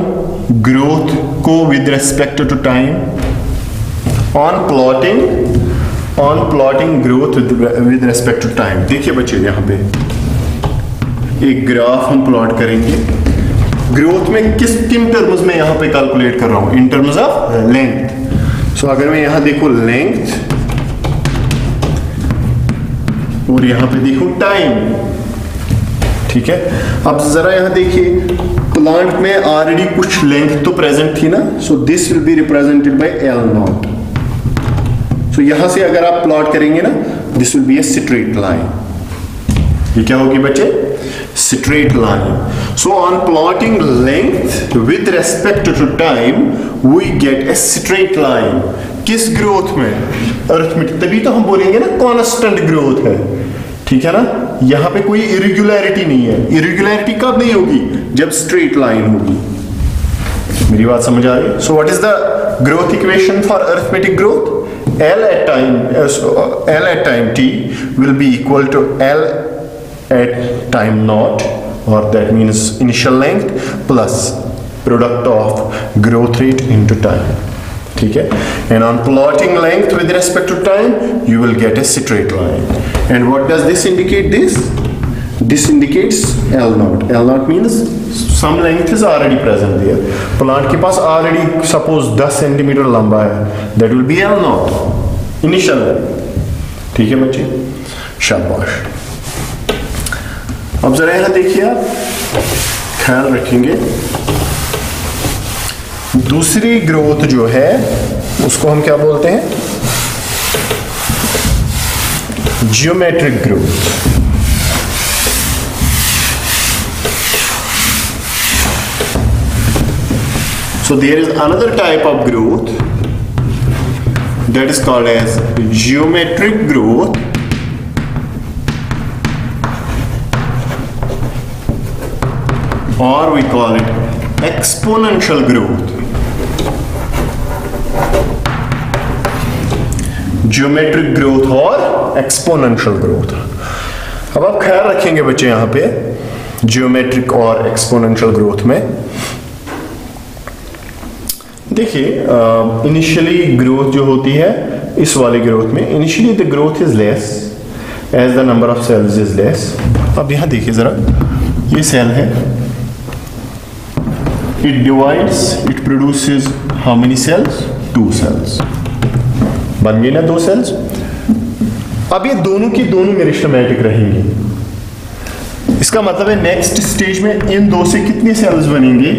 ग्रोथ को with respect to time, on plotting growth with respect to time. देखिए बच्चे, यहां पे एक ग्राफ हम प्लॉट करेंगे। ग्रोथ में किन टर्म्स में यहां पे कैलकुलेट कर रहा हूं? In terms of length. So अगर मैं यहां देखूं लेंथ और यहां पे देखो टाइम, ठीक है। अब जरा यहां देखिए, प्लांट में ऑलरेडी कुछ लेंथ तो प्रेजेंट थी ना, so this will be represented by L naught. So यहां से अगर आप प्लॉट करेंगे ना, this will be a straight line. ये क्या होगी बच्चे? Straight line. So on plotting length with respect to time we get a straight line. किस ग्रोथ में? अरिथमेटिक। तभी तो हम बोलेंगे ना कांस्टेंट ग्रोथ है, ठीक है ना। यहां पे कोई इरेगुलरिटी नहीं है। इरेगुलरिटी कब नहीं होगी? जब स्ट्रेट लाइन होगी। मेरी बात समझ आ रही है? सो what is the growth equation for arithmetic growth? L at time t will be equal to L at time naught, or that means initial length plus product of growth rate into time, ठीक है। and on plotting length with respect to time you will get a straight line, and what does this indicate? This indicates L naught. L naught means some length is already present there. Plant के पास already suppose 10 centimetre लंबा है, that will be L naught, initial length, ठीक है बच्चे। शाबाश। अब जरा यहां देखिए, आप ख्याल रखेंगे, दूसरी ग्रोथ जो है उसको हम क्या बोलते हैं? Geometric growth. So there is another type of growth that is called as geometric growth, or we call it exponential growth. Geometric growth और exponential growth. अब आप ख्याल रखेंगे बच्चे यहां पे जियोमेट्रिक और एक्सपोनेंशियल ग्रोथ में। देखिए इनिशियली ग्रोथ जो होती है इस वाली ग्रोथ में, initially the growth is less as the number of cells is less. अब यहां देखिए जरा, ये सेल है, it divides, it produces how many cells? 2 cells. बन गई ना 2 सेल्स। अब ये दोनों की दोनों मेरिस्टेमेटिक रहेंगी। इसका मतलब है नेक्स्ट स्टेज में इन 2 से कितनी सेल्स बनेंगे?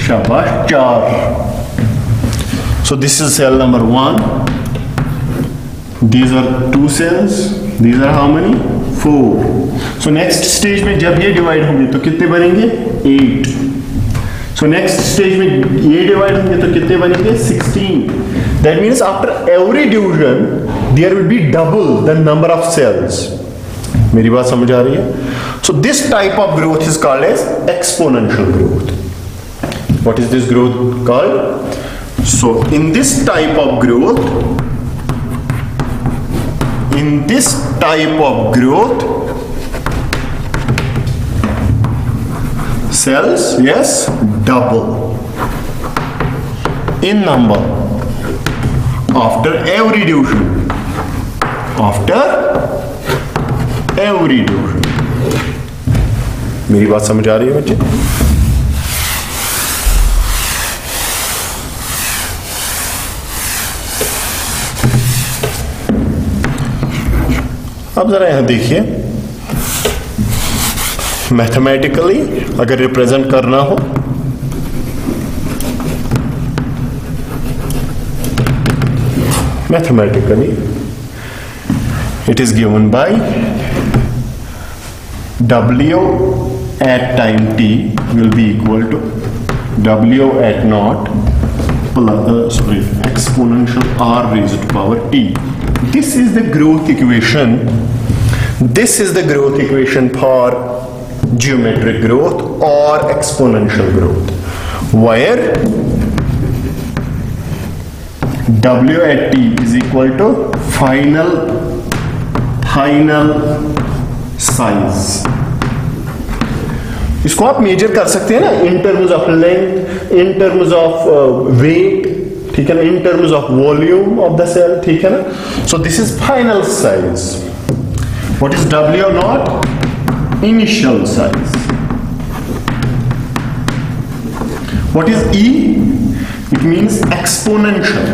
शाबाश, 4। So this is cell number 1, these are 2 cells, these are how many? 4। So next stage में जब ये डिवाइड होंगे तो कितने बनेंगे? 8। सो नेक्स्ट स्टेज में ये डिवाइड होंगे तो कितने बनेंगे? 16। That means after every division there will be double the number of cells. मेरी बात समझ आ रही है? So this type of growth is called as exponential growth. What is this growth called? So in this type of growth, cells, yes, double in number after every division. मेरी बात समझ आ रही है बच्चे? अब जरा यहां देखिए, मैथमेटिकली अगर रिप्रेजेंट करना हो mathematically it is given by W at time t will be equal to W at naught plus exponential r raised to power t. This is the growth equation. This is the growth equation for geometric growth or exponential growth, where W at t is equal to final size. इसको आप major कर सकते हैं ना in terms of length, in terms of weight, ठीक है ना, in terms of volume of the cell, ठीक है ना। So this is final size. What is W naught? Initial size. What is E? It means exponential.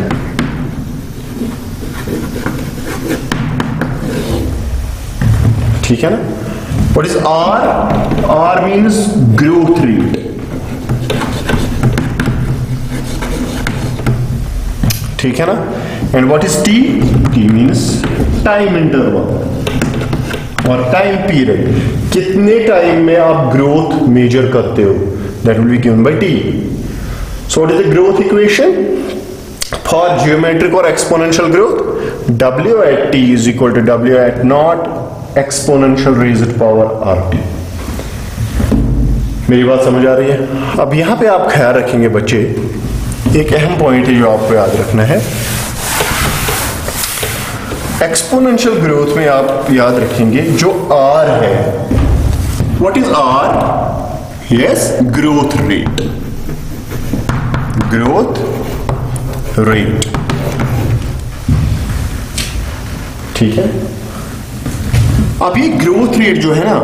ठीक है ना? What is R? R means growth rate. ठीक है ना? And what is T? T means time interval और time period. कितने time में आप ग्रोथ मेजर करते हो, that will be given by T. So what is the growth equation for geometric और exponential growth? W at t is equal to W at naught exponential raised to power RT। मेरी बात समझ आ रही है? अब यहां पे आप ख्याल रखेंगे बच्चे, एक अहम पॉइंट है जो आपको याद रखना है। एक्सपोनेंशियल ग्रोथ में आप याद रखेंगे जो R है, what is R? Yes, growth rate. Growth rate, ठीक है। अब ये ग्रोथ रेट जो है ना,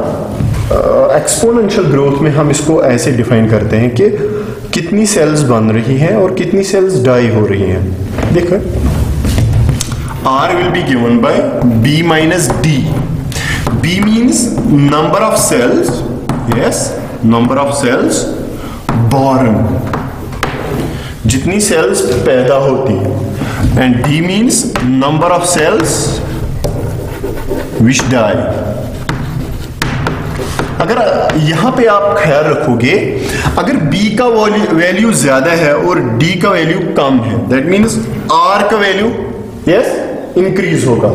एक्सपोनेंशियल ग्रोथ में हम इसको ऐसे डिफाइन करते हैं कि कितनी सेल्स बन रही हैं और कितनी सेल्स डाई हो रही हैं। देखो, R will be given by B minus D. B means number of cells, yes, number of cells born, जितनी सेल्स पैदा होती है, and D means number of cells which die. अगर यहां पे आप ख्याल रखोगे, अगर b का वैल्यू ज्यादा है और d का वैल्यू कम है, दैट मीन्स r का वैल्यू यस इंक्रीज होगा.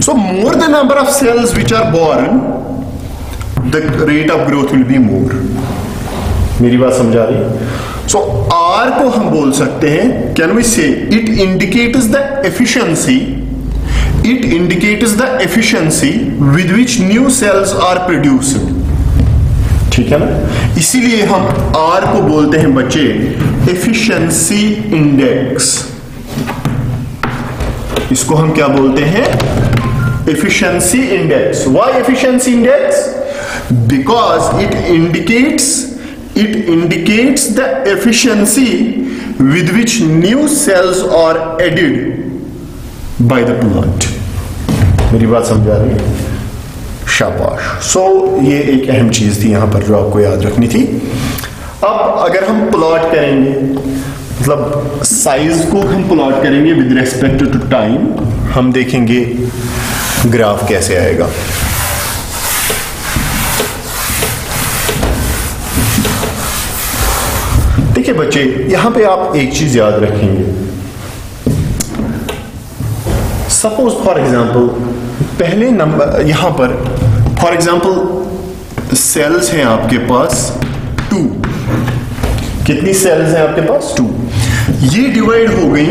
So more the number of cells which are born, the rate of growth will be more. मेरी बात समझा रही है? सो R को हम बोल सकते हैं, can we say it indicates the efficiency, it indicates the efficiency with which new cells are produced. ठीक है ना, इसीलिए हम R को बोलते हैं बच्चे एफिशिएंसी इंडेक्स. इसको हम क्या बोलते हैं? Efficiency index. Why efficiency index? Because it indicates the efficiency with which new cells are added by the plant. मेरी बात समझा रही है? शाबाश. सो ये एक अहम चीज थी यहां पर जो आपको याद रखनी थी. अब अगर हम प्लॉट करेंगे, मतलब साइज को हम प्लॉट करेंगे विद रेस्पेक्ट टू टाइम, हम देखेंगे ग्राफ कैसे आएगा. देखिए बच्चे, यहां पे आप एक चीज याद रखेंगे. सपोज फॉर एग्जांपल पहले नंबर यहां पर फॉर एग्जांपल सेल्स हैं आपके पास 2. कितनी सेल्स हैं आपके पास? 2. ये डिवाइड हो गई,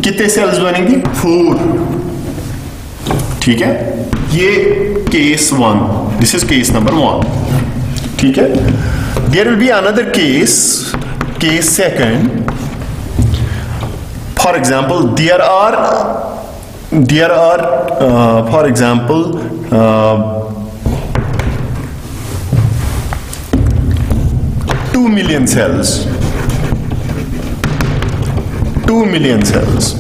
कितने सेल्स बनेंगी? 4. ठीक है, ये case 1, this is case number 1. ठीक है, there will be another case second. For example, there are for example 2 million cells. 2 million cells.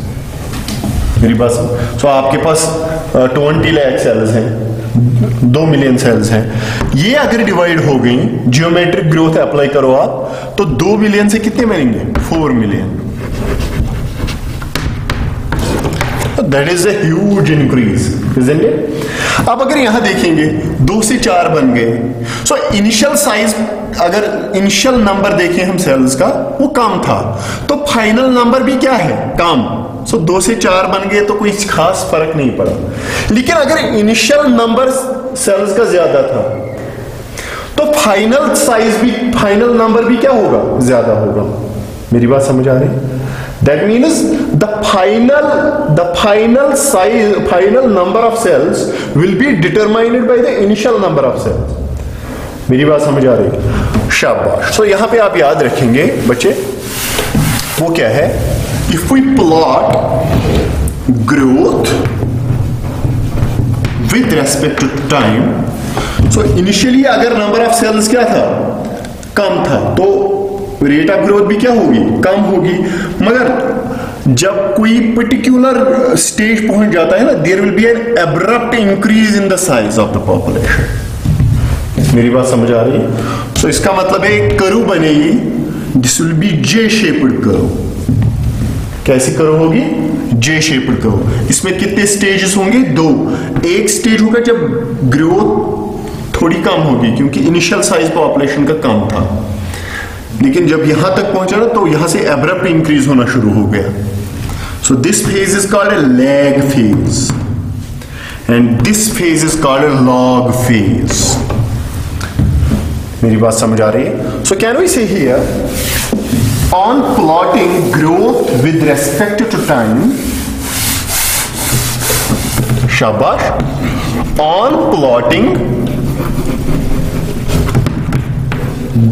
मेरी बात समझ. सो आपके पास 20 लाख सेल्स हैं, 2 मिलियन सेल्स हैं. ये अगर डिवाइड हो गई, जियोमेट्रिक ग्रोथ अप्लाई करो आप, तो 2 मिलियन से कितने बनेंगे? 4 million. That is a huge increase, isn't it? अब अगर यहां देखेंगे 2 से 4 बन गए. सो इनिशियल साइज, अगर इनिशियल नंबर देखें हम सेल्स का, वो कम था, तो फाइनल नंबर भी क्या है? कम. सो 2 से 4 बन गए तो कोई खास फर्क नहीं पड़ा. लेकिन अगर इनिशियल नंबर सेल्स का ज्यादा था, तो फाइनल साइज भी, फाइनल नंबर भी क्या होगा? ज्यादा होगा. मेरी बात समझ आ रही? That means the final size, final number of cells will be determined by the initial number of cells. मेरी बात समझ आ रही? शाबाश. सो यहां पे आप याद रखेंगे बच्चे, वो क्या है? If we plot growth with respect to time, so initially अगर number of cells क्या था? कम था, तो rate of growth भी क्या होगी? कम होगी. मगर जब कोई particular stage पहुंच जाता है ना, there will be an abrupt increase in the size of the population. मेरी बात समझ आ रही है? So इसका मतलब है कर्व बनेगी, this will be J-shaped curve. कैसी कर्व होगी? जे शेप्ड कर्व. इसमें कितने स्टेजेस होंगे? 2. एक स्टेज होगा जब ग्रोथ थोड़ी कम होगी, क्योंकि इनिशियल साइज पॉपुलेशन का कम था, लेकिन जब यहां तक पहुंचा ना, तो यहां से एब्रप्ट इंक्रीज होना शुरू हो गया. So this phase is called a lag phase and this phase is called a log phase. मेरी बात समझ आ रही है? सो कैन वी से here, on plotting growth with respect to time, shabash, on plotting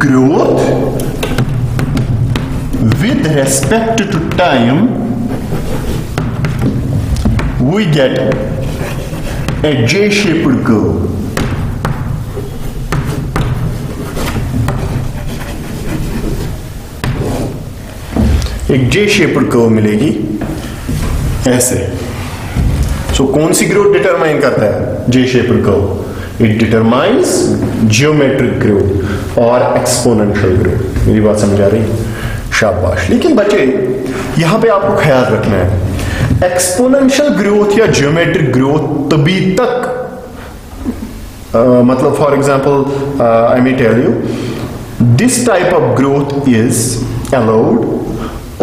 growth with respect to time, we get a J-shaped curve. एक जे shaped curve मिलेगी ऐसे. सो कौन सी ग्रोथ डिटरमाइन करता है? जे shaped curve. It determines geometric growth और exponential growth. मेरी बात समझ आ रही? शाबाश. लेकिन बच्चे यहां पे आपको ख्याल रखना है, एक्सपोनेंशियल ग्रोथ या जियोमेट्रिक ग्रोथ तभी तक मतलब for example I may tell you, this type of growth is allowed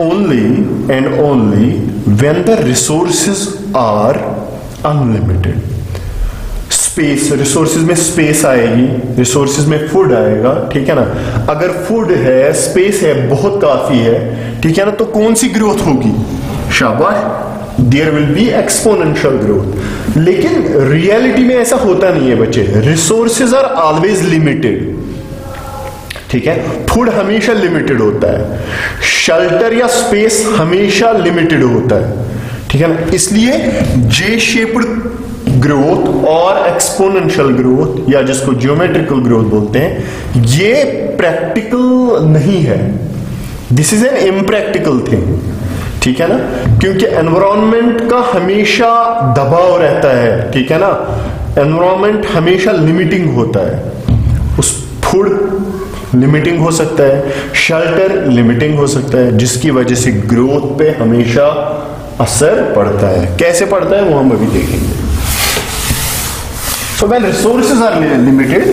only and only when the resources are unlimited. Space, resources में स्पेस आएगी, रिसोर्सेज में फूड आएगा, ठीक है ना। अगर फूड है, स्पेस है, बहुत काफी है, ठीक है ना, तो कौन सी ग्रोथ होगी? शाबाश, there will be exponential growth. लेकिन रियलिटी में ऐसा होता नहीं है बच्चे, रिसोर्सेज आर ऑलवेज लिमिटेड, ठीक है। फूड हमेशा लिमिटेड होता है, शेल्टर या स्पेस हमेशा लिमिटेड होता है, ठीक है ना। इसलिए जे शेप्ड ग्रोथ और एक्सपोनेंशियल ग्रोथ या जिसको ज्योमेट्रिकल ग्रोथ बोलते हैं, ये प्रैक्टिकल नहीं है, this is an impractical thing, ठीक है ना। क्योंकि एनवायरमेंट का हमेशा दबाव रहता है, ठीक है ना। एनवायरमेंट हमेशा लिमिटिंग होता है, उस फूड लिमिटिंग हो सकता है, शेल्टर लिमिटिंग हो सकता है, जिसकी वजह से ग्रोथ पे हमेशा असर पड़ता है। कैसे पड़ता है वो हम अभी देखेंगे। So when resources are limited,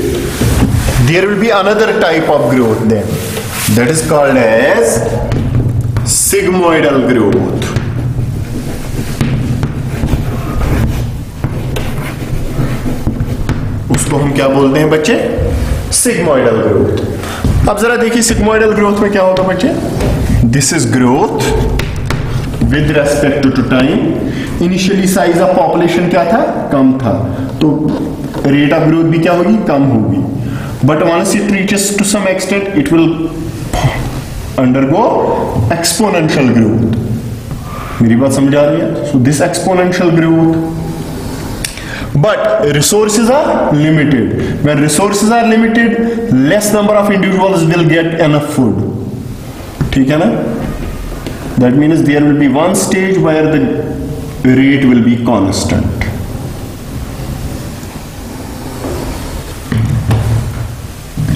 there will be another type of growth then, that is called as sigmoidal growth. उसको हम क्या बोलते हैं बच्चे? Sigmoidal growth. अब जरा देखिए सिग्मोइडल ग्रोथ में क्या होगा बच्चे? This is growth with respect to time. Initially size of population क्या था? कम था, तो रेट ऑफ ग्रोथ भी क्या होगी? कम होगी। But once it reaches to some extent it will undergo exponential growth. मेरी बात समझ आ रही है? So this exponential growth, but resources are limited. When resources are limited, less number of individuals will get enough food, ठीक है ना। That means there will be one stage where the rate will be constant.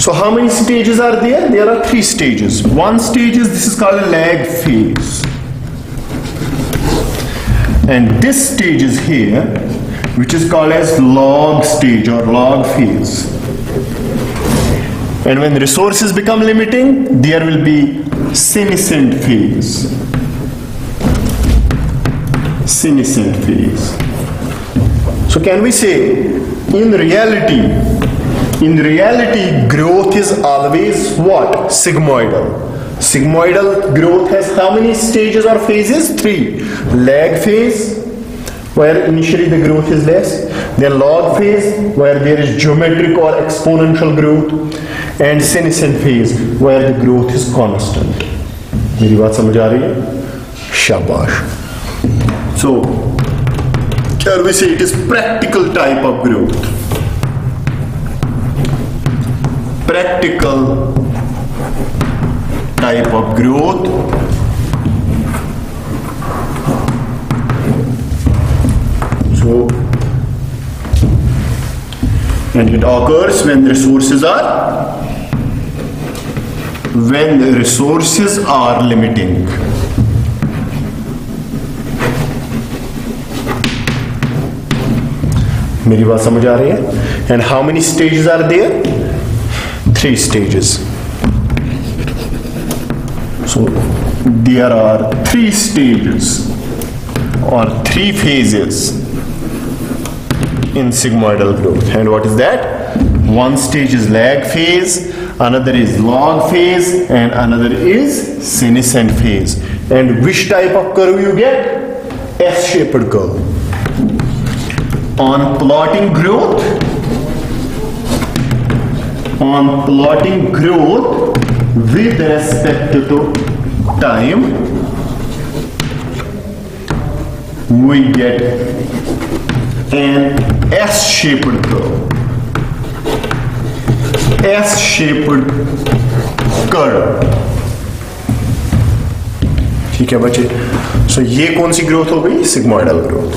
So how many stages are there? There are 3 stages. One stage is, this is called a lag phase, and this stage is here, which is called as log stage or log phase. And when resources become limiting, there will be senescent phase. Senescent phase. So can we say, in reality, growth is always what? Sigmoidal. Sigmoidal growth has how many stages or phases? 3. Lag phase, where initially the growth is less, then log phase where there is geometric or exponential growth, and senescent phase where the growth is constant. मेरी बात समझ आ रही है? शाबाश। So can we say it is practical type of growth? Practical type of growth and it occurs when the resources are limiting. मेरी बात समझ आ रही है? And how many stages are there? 3 stages. So there are 3 stages or 3 phases in sigmoidal growth. And what is that? One stage is lag phase, another is log phase, and another is senescent phase. And which type of curve you get? S-shaped curve. On plotting growth with respect to time, we get an S-shaped curve. S-shaped curve. ठीक है बच्चे? सो ये कौन सी growth हो गई? Sigmoidal growth.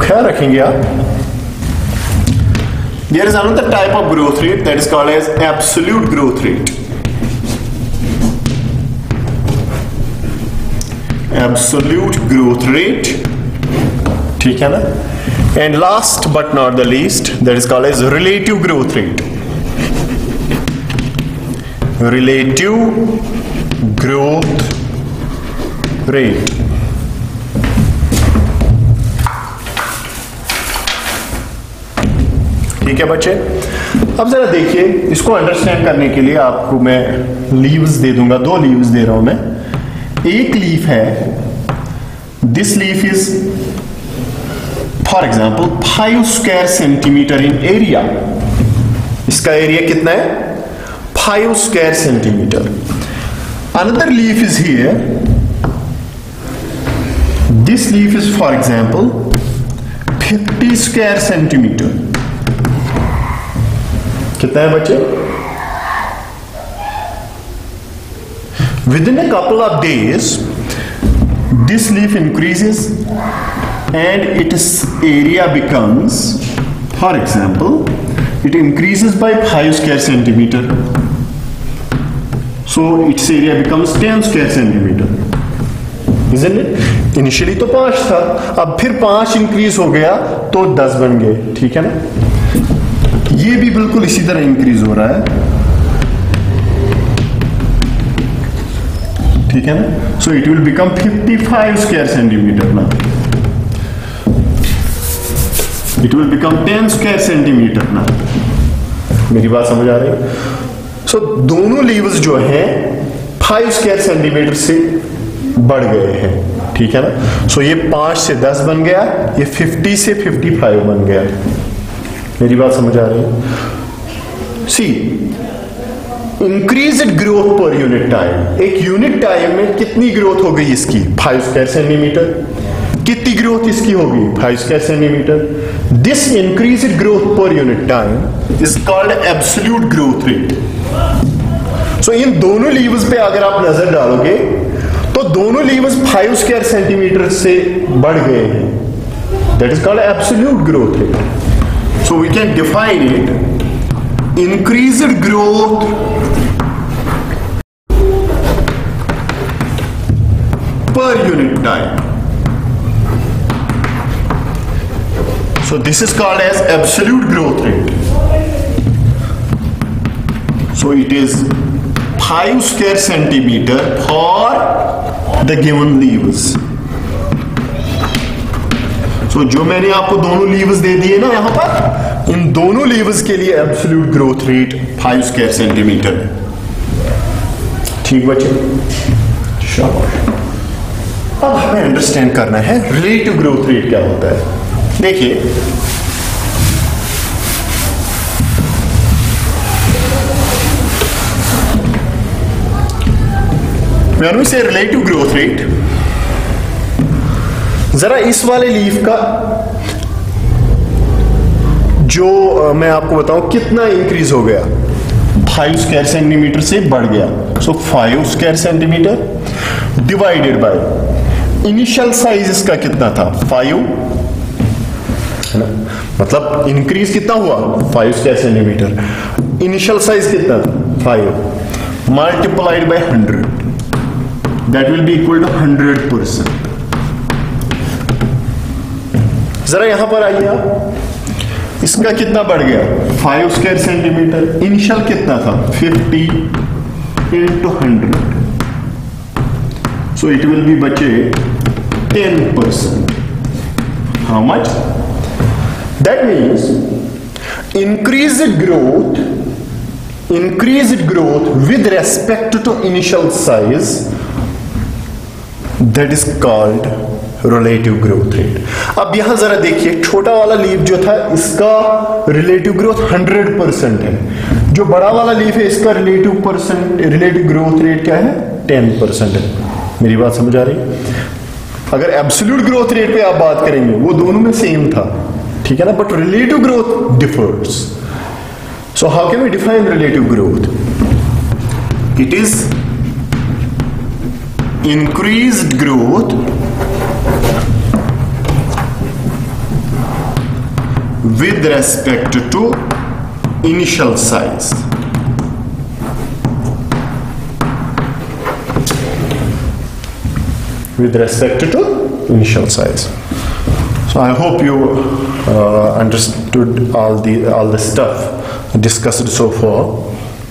ख्याल रखेंगे आप। There is another type of growth rate that is called as absolute growth rate. Absolute growth rate, ठीक है ना? And last but not the least, that is called as relative growth rate. Relative growth rate. ठीक है बच्चे, अब जरा देखिए, इसको अंडरस्टैंड करने के लिए आपको मैं लीव्स दे दूंगा, 2 लीव्स दे रहा हूं मैं। एक लीफ है, this leaf is for example 5 square centimetre in area. इसका एरिया कितना है? 5 square centimetre. Another leaf is here, this leaf is for example 50 square centimetre. कितना है बच्चे? Within a couple of days, this leaf increases and its area becomes, for example, it increases by 5 square centimeter. So its area becomes 10 square centimeter. Isn't it? Initially तो 5 था, अब फिर 5 increase हो गया तो 10 बन गए, ठीक है ना? ये भी बिल्कुल इसी तरह इंक्रीज हो रहा है, ठीक है ना? So it will become 55 square centimetre ना, it will become 10 square centimetre ना। मेरी बात समझ आ रही है? सो दोनों लीव्स जो हैं 5 स्क्वायर सेंटीमीटर से बढ़ गए हैं, ठीक है ना? सो ये 5 से 10 बन गया, ये 50 से 55 बन गया। मेरी बात समझ आ रही है? See, increased growth per unit time, एक यूनिट टाइम में कितनी ग्रोथ हो गई इसकी? 5 स्क्वायर सेंटीमीटर। कितनी ग्रोथ इसकी होगी? 5 square centimetre. This increased growth per unit time is called absolute growth rate. So इन दोनों लीव्स पे अगर आप नजर डालोगे तो दोनों लीव्स 5 स्क्वायर सेंटीमीटर से बढ़ गए हैं। That is called absolute growth rate. So we can define it, increased growth per unit time. So this is called as absolute growth rate. So it is 5 square centimeter for the given leaves. So जो मैंने आपको दोनों leaves दे दिए ना यहां पर, इन दोनों leaves के लिए absolute growth rate 5 square centimetre है। ठीक बच्चे, शाबाश। अब हमें अंडरस्टैंड करना है रिलेटिव ग्रोथ रेट क्या होता है। देखिए, when we say relative growth rate, जरा इस वाले लीफ का जो मैं आपको बताऊं कितना इंक्रीज हो गया, 5 स्क्वायर सेंटीमीटर से बढ़ गया। सो 5 square centimetre divided by initial size इसका कितना था? 5 है ना, मतलब इंक्रीज कितना हुआ? 5 स्क्वायर सेंटीमीटर। इनिशियल साइज कितना था? 5 multiplied by 100, that will be equal to 100%। जरा यहां पर आइए आप, इसका कितना बढ़ गया? 5 स्क्वायर सेंटीमीटर। इनिशियल कितना था? 50 into 100, so it will be बचे 10%. How much? That means increased growth with respect to initial size, that is called relative growth rate. अब यहां जरा देखिए, छोटा वाला लीफ जो था इसका रिलेटिव ग्रोथ 100% है, जो बड़ा वाला लीफ है इसका रिलेटिव ग्रोथ रेट क्या है? 10% है। मेरी बात समझ आ रही? अगर एब्सोल्यूट ग्रोथ रेट पे आप बात करेंगे वो दोनों में सेम था, ठीक है ना, but relative growth differs. So how can we define relative growth? It is increased growth with respect to initial size. With respect to initial size. So I hope you understood all the stuff discussed so far.